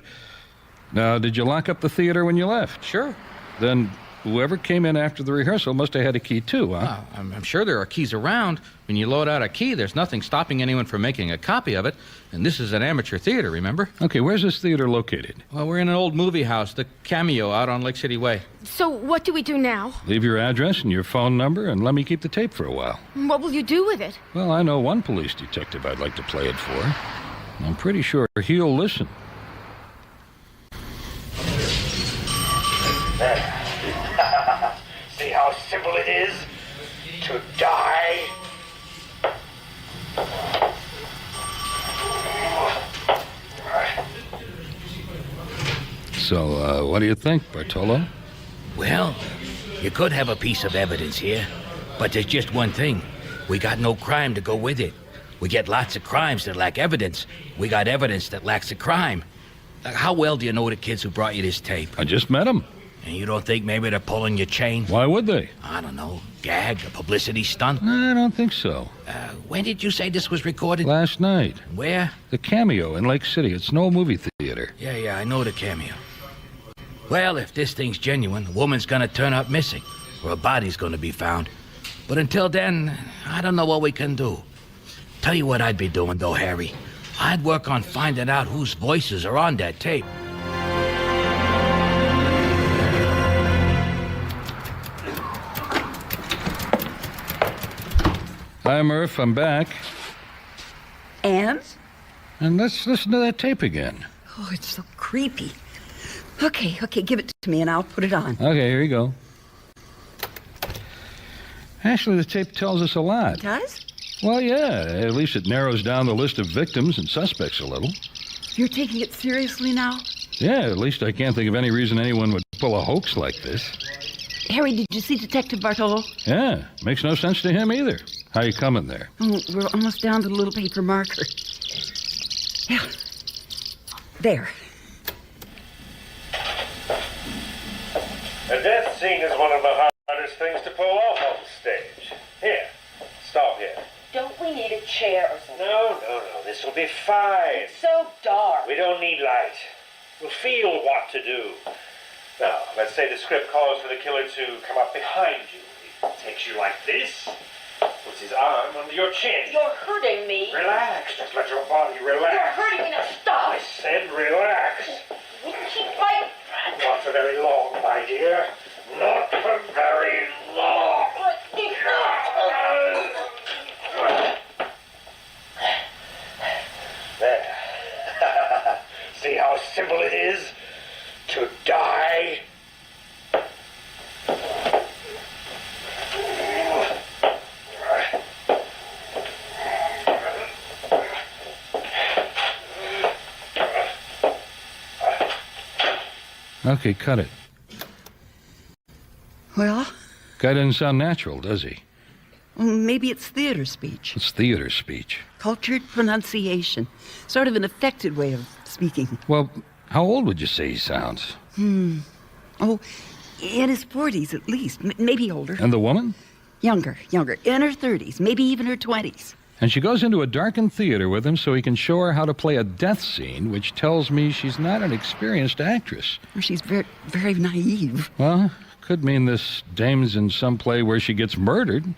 Now, did you lock up the theater when you left? Sure. Then whoever came in after the rehearsal must have had a key too, huh? I'm sure there are keys around. When you load out a key, there's nothing stopping anyone from making a copy of it. And this is an amateur theater, remember? Okay, where's this theater located? Well, we're in an old movie house, the Cameo, out on Lake City Way. So what do we do now? Leave your address and your phone number and let me keep the tape for a while. What will you do with it? Well, I know one police detective I'd like to play it for. I'm pretty sure he'll listen. See how simple it is to die? So, what do you think, Bartolo? Well, you could have a piece of evidence here, but there's just one thing. We got no crime to go with it. We get lots of crimes that lack evidence. We got evidence that lacks a crime. How well do you know the kids who brought you this tape? I just met them. And you don't think maybe they're pulling your chain? Why would they? I don't know. Gag, a publicity stunt? I don't think so. When did you say this was recorded? Last night. Where? The Cameo in Lake City. It's no movie theater. Yeah, I know the Cameo. Well, if this thing's genuine, a woman's gonna turn up missing, or a body's gonna be found. But until then, I don't know what we can do. Tell you what I'd be doing, though, Harry. I'd work on finding out whose voices are on that tape. Hi, Murph. I'm back. And? And let's listen to that tape again. Oh, it's so creepy. Okay, give it to me and I'll put it on. Okay, here you go. Actually, the tape tells us a lot. It does? Well, yeah, at least it narrows down the list of victims and suspects a little. You're taking it seriously now? Yeah, at least I can't think of any reason anyone would pull a hoax like this. Harry, did you see Detective Bartolo? Yeah, makes no sense to him either. How you coming there? Oh, we're almost down to the little paper marker. Yeah. There. A death scene is one of the hardest things to pull off on stage. Here, stop here. Don't we need a chair or something? No, this will be fine. It's so dark. We don't need light. We'll feel what to do. Now, let's say the script calls for the killer to come up behind you. He takes you like this, puts his arm under your chin. You're hurting me. Relax, just let your body relax. You're hurting me. Now stop. I said relax. You keep fighting. Not for very long, my dear. Not for very long. There. See how simple it is to die? Okay, cut it. Well? Guy doesn't sound natural, does he? Maybe it's theater speech. It's theater speech. Cultured pronunciation. Sort of an affected way of speaking. Well, how old would you say he sounds? Oh, in his 40s at least. Maybe older. And the woman? Younger. In her 30s. Maybe even her 20s. And she goes into a darkened theater with him so he can show her how to play a death scene, which tells me she's not an experienced actress. Or she's very, very naive. Well, could mean this dame's in some play where she gets murdered.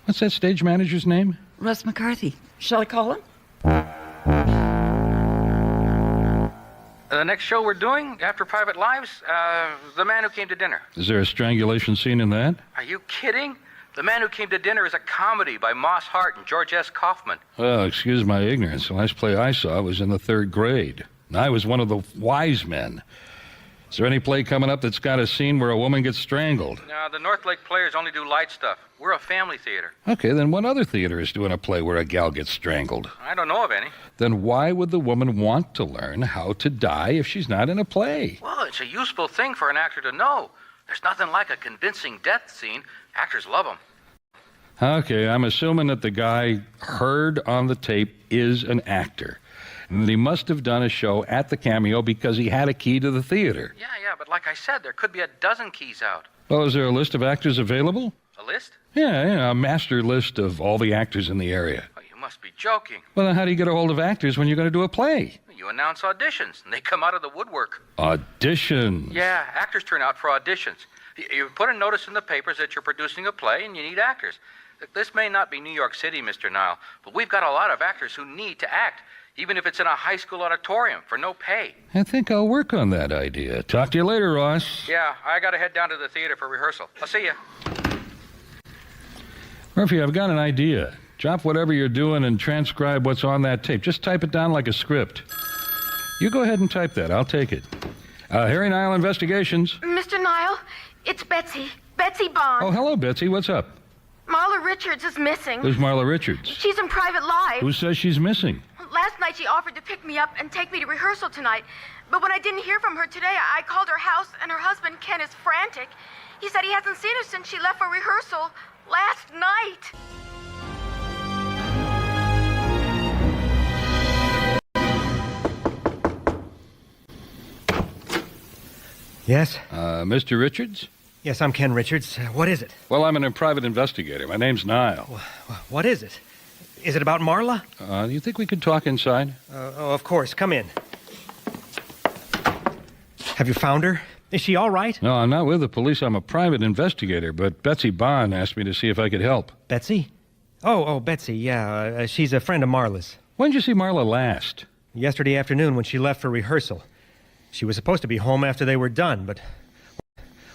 What's that stage manager's name? Russ McCarthy. Shall I call him? The next show we're doing, after Private Lives, The Man Who Came to Dinner. Is there a strangulation scene in that? Are you kidding? The Man Who Came to Dinner is a comedy by Moss Hart and George S. Kaufman. Well, excuse my ignorance. The last play I saw was in the 3rd grade. And I was one of the wise men. Is there any play coming up that's got a scene where a woman gets strangled? No, the North Lake Players only do light stuff. We're a family theater. Okay, then what other theater is doing a play where a gal gets strangled? I don't know of any. Then why would the woman want to learn how to die if she's not in a play? Well, it's a useful thing for an actor to know. There's nothing like a convincing death scene. Actors love them. Okay, I'm assuming that the guy heard on the tape is an actor. And that he must have done a show at the Cameo because he had a key to the theater. Yeah, but like I said, there could be a dozen keys out. Well, is there a list of actors available? A list? Yeah, a master list of all the actors in the area. Oh, you must be joking. Well, then how do you get a hold of actors when you're going to do a play? You announce auditions, and they come out of the woodwork. Auditions? Yeah, actors turn out for auditions. You put a notice in the papers that you're producing a play and you need actors. This may not be New York City, Mr. Nile, but we've got a lot of actors who need to act, even if it's in a high school auditorium for no pay. I think I'll work on that idea. Talk to you later, Ross. Yeah, I gotta head down to the theater for rehearsal. I'll see you. Murphy, I've got an idea. Drop whatever you're doing and transcribe what's on that tape. Just type it down like a script. You go ahead and type that. I'll take it. Harry Nile Investigations. Mr. Nile, it's Betsy. Betsy Bond. Oh, hello, Betsy. What's up? Marla Richards is missing. Who's Marla Richards? She's in Private Live. Who says she's missing? Last night she offered to pick me up and take me to rehearsal tonight. But when I didn't hear from her today, I called her house, and her husband, Ken, is frantic. He said he hasn't seen her since she left for rehearsal last night. Yes? Mr. Richards? Yes, I'm Ken Richards. What is it? Well, I'm a private investigator. My name's Nile. What is it? Is it about Marla? Do you think we could talk inside? Oh, of course. Come in. Have you found her? Is she all right? No, I'm not with the police. I'm a private investigator, but Betsy Bond asked me to see if I could help. Betsy? Oh, Betsy, yeah. She's a friend of Marla's. When did you see Marla last? Yesterday afternoon when she left for rehearsal. She was supposed to be home after they were done, but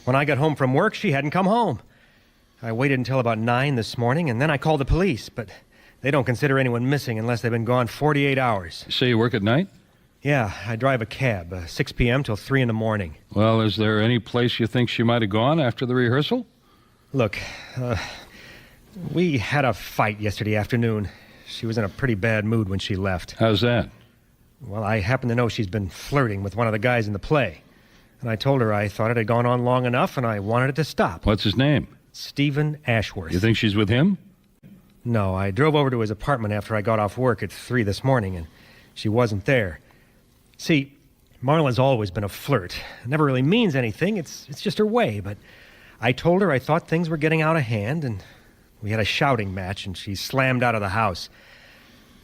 when I got home from work, she hadn't come home. I waited until about 9 this morning, and then I called the police, but they don't consider anyone missing unless they've been gone 48 hours. So you work at night? Yeah, I drive a cab, 6 p.m. till 3 in the morning. Well, is there any place you think she might have gone after the rehearsal? Look, We had a fight yesterday afternoon. She was in a pretty bad mood when she left. How's that? Well, I happen to know she's been flirting with one of the guys in the play. And I told her I thought it had gone on long enough and I wanted it to stop. What's his name? Stephen Ashworth. You think she's with him? No, I drove over to his apartment after I got off work at 3 this morning, and she wasn't there. See, Marla's always been a flirt. It never really means anything. It's just her way, but I told her I thought things were getting out of hand, and we had a shouting match, and she slammed out of the house.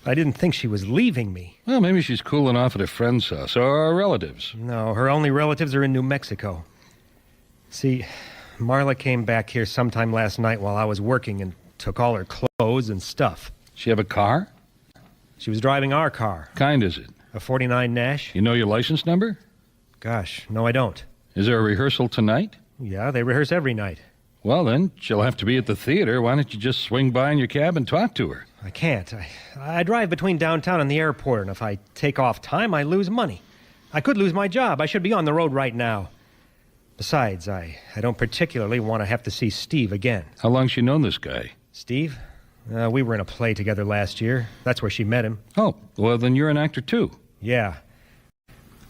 I didn't think she was leaving me. Well, maybe she's cooling off at a friend's house, or her relatives. No, her only relatives are in New Mexico. See, Marla came back here sometime last night while I was working and took all her clothes and stuff. She have a car? She was driving our car. Kind is it? A 49 Nash. You know your license number? Gosh, no I don't. Is there a rehearsal tonight? Yeah, they rehearse every night. Well, then, she'll have to be at the theater. Why don't you just swing by in your cab and talk to her? I can't. I drive between downtown and the airport, and if I take off time, I lose money. I could lose my job. I should be on the road right now. Besides, I don't particularly want to have to see Steve again. How long's she known this guy? Steve? We were in a play together last year. That's where she met him. Oh, well, then you're an actor, too. Yeah.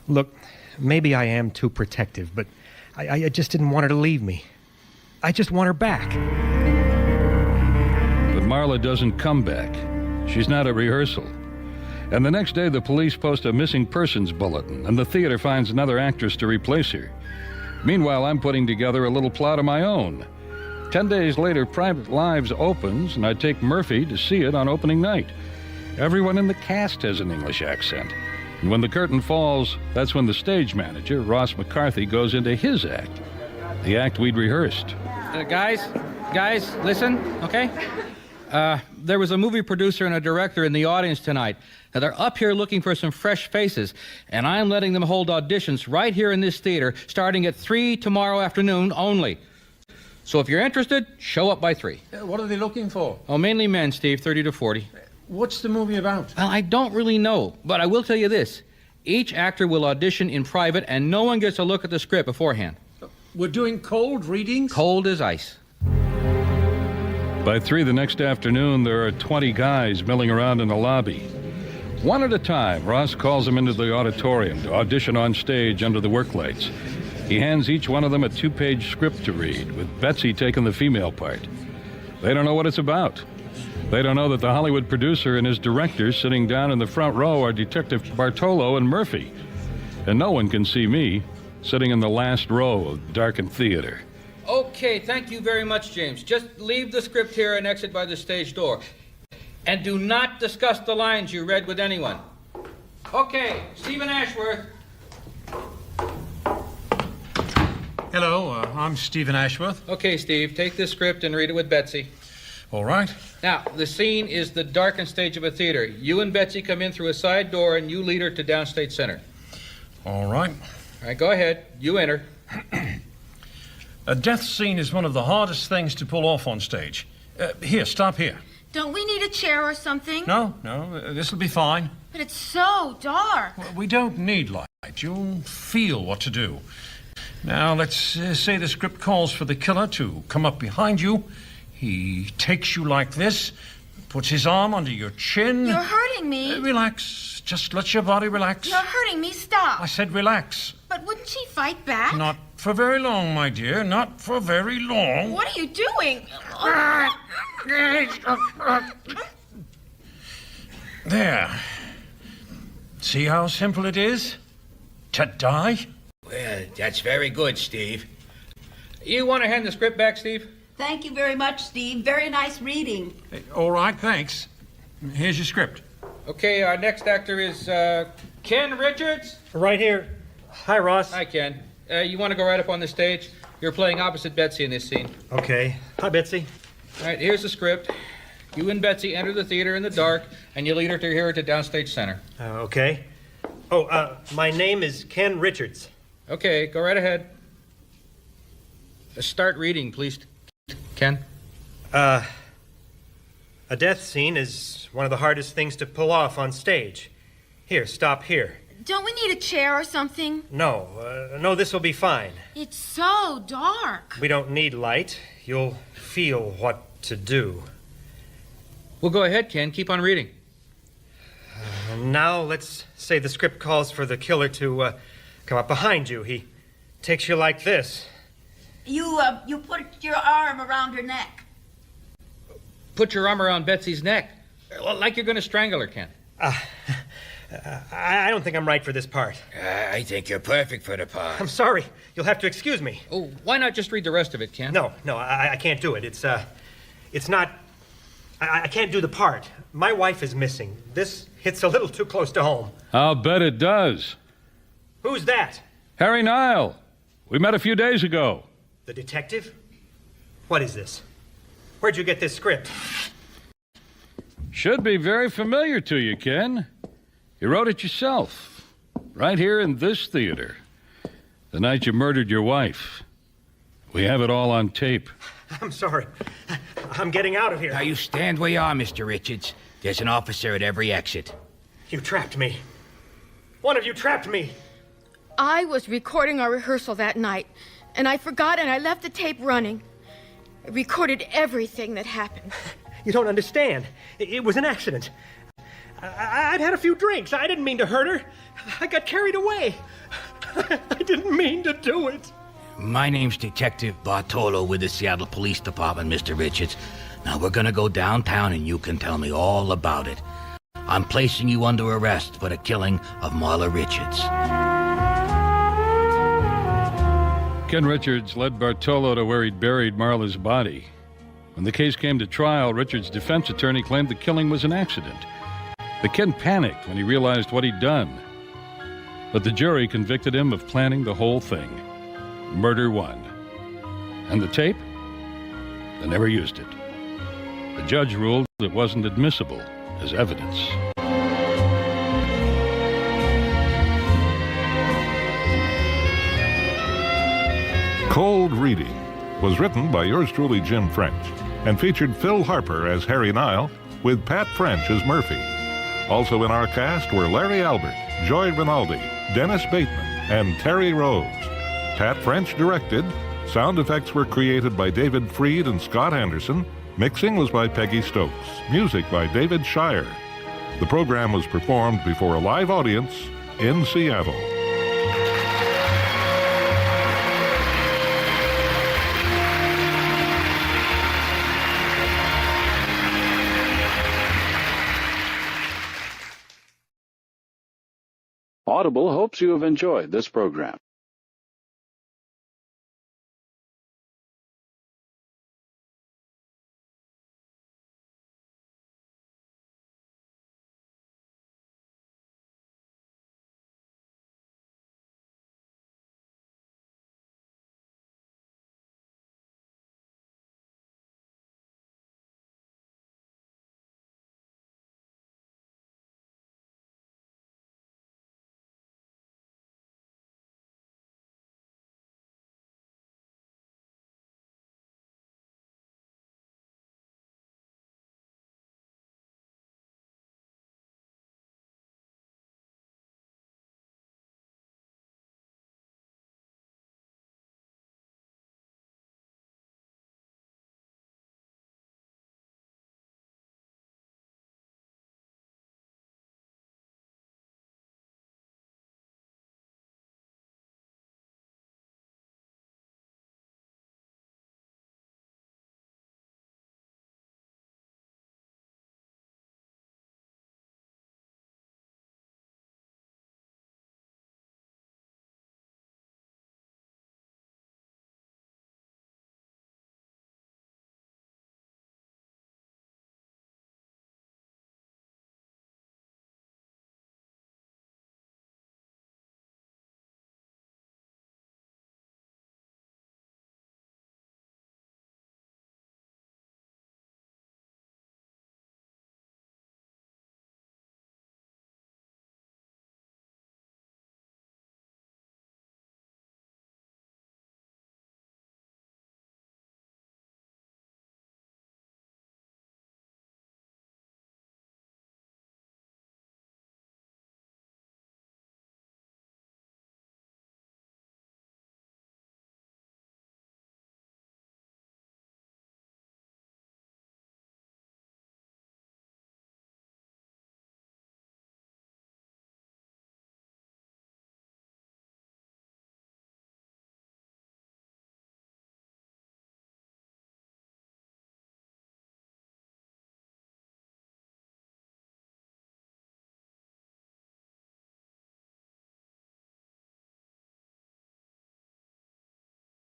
Look, maybe I am too protective, but I just didn't want her to leave me. I just want her back. But Marla doesn't come back. She's not at rehearsal. And the next day, the police post a missing persons bulletin, and the theater finds another actress to replace her. Meanwhile, I'm putting together a little plot of my own. 10 days later, Private Lives opens, and I take Murphy to see it on opening night. Everyone in the cast has an English accent. And when the curtain falls, that's when the stage manager, Ross McCarthy, goes into his act. The act we'd rehearsed. Guys, listen, okay? There was a movie producer and a director in the audience tonight. Now, they're up here looking for some fresh faces, and I'm letting them hold auditions right here in this theater, starting at 3 tomorrow afternoon only. So if you're interested, show up by 3. What are they looking for? Oh, mainly men, Steve, 30 to 40. What's the movie about? Well, I don't really know, but I will tell you this. Each actor will audition in private, and no one gets a look at the script beforehand. We're doing cold readings? Cold as ice. By 3 the next afternoon, there are 20 guys milling around in the lobby. One at a time, Ross calls them into the auditorium to audition on stage under the work lights. He hands each one of them a 2-page script to read, with Betsy taking the female part. They don't know what it's about. They don't know that the Hollywood producer and his director sitting down in the front row are Detective Bartolo and Murphy. And no one can see me, sitting in the last row of the darkened theater. Okay, thank you very much, James. Just leave the script here and exit by the stage door. And do not discuss the lines you read with anyone. Okay, Stephen Ashworth. Hello, I'm Stephen Ashworth. Okay, Steve, take this script and read it with Betsy. All right. Now, the scene is the darkened stage of a theater. You and Betsy come in through a side door, and you lead her to Downstage Center. All right. All right, go ahead. You enter. A death scene is one of the hardest things to pull off on stage. Here, stop here. Don't we need a chair or something? No, this'll be fine. But it's so dark. Well, we don't need light. You'll feel what to do. Now, let's say the script calls for the killer to come up behind you. He takes you like this, puts his arm under your chin. You're hurting me. Relax. Just let your body relax. You're hurting me. Stop. I said relax. But wouldn't she fight back? Not for very long, my dear. Not for very long. What are you doing? There. See how simple it is? To die? Well, that's very good, Steve. You want to hand the script back, Steve? Thank you very much, Steve. Very nice reading. All right, thanks. Here's your script. Okay, our next actor is Ken Richards. Right here. Hi, Ross. Hi, Ken. You want to go right up on the stage? You're playing opposite Betsy in this scene. Okay. Hi, Betsy. All right, here's the script. You and Betsy enter the theater in the dark, and you lead her to Downstage Center. Okay. Oh, my name is Ken Richards. Okay, go right ahead. Start reading, please, Ken. A death scene is one of the hardest things to pull off on stage. Here, stop here. Don't we need a chair or something? No, this will be fine. It's so dark. We don't need light. You'll feel what to do. Well, go ahead, Ken. Keep on reading. Now, let's say the script calls for the killer to come up behind you. He takes you like this. You put your arm around her neck. Put your arm around Betsy's neck. Like you're going to strangle her, Ken. I don't think I'm right for this part. I think you're perfect for the part. I'm sorry. You'll have to excuse me. Oh, why not just read the rest of it, Ken? No, I can't do it. It's not... I can't do the part. My wife is missing. This hits a little too close to home. I'll bet it does. Who's that? Harry Nile. We met a few days ago. The detective? What is this? Where'd you get this script? Should be very familiar to you, Ken. You wrote it yourself, right here in this theater, the night you murdered your wife. We have it all on tape. I'm sorry. I'm getting out of here. Now you stand where you are, Mr. Richards. There's an officer at every exit. You trapped me. One of you trapped me. I was recording our rehearsal that night, and I forgot and I left the tape running. I recorded everything that happened. You don't understand. It was an accident. I'd had a few drinks. I didn't mean to hurt her. I got carried away. I didn't mean to do it. My name's Detective Bartolo with the Seattle Police Department, Mr. Richards. Now we're gonna go downtown and you can tell me all about it. I'm placing you under arrest for the killing of Marla Richards. Ken Richards led Bartolo to where he'd buried Marla's body. When the case came to trial, Richards' defense attorney claimed the killing was an accident. But Ken panicked when he realized what he'd done. But the jury convicted him of planning the whole thing. Murder one. And the tape? They never used it. The judge ruled it wasn't admissible as evidence. Cold Reading was written by yours truly, Jim French, and featured Phil Harper as Harry Nile with Pat French as Murphy. Also in our cast were Larry Albert, Joy Rinaldi, Dennis Bateman, and Terry Rose. Pat French directed. Sound effects were created by David Freed and Scott Anderson. Mixing was by Peggy Stokes. Music by David Shire. The program was performed before a live audience in Seattle. Audible hopes you have enjoyed this program.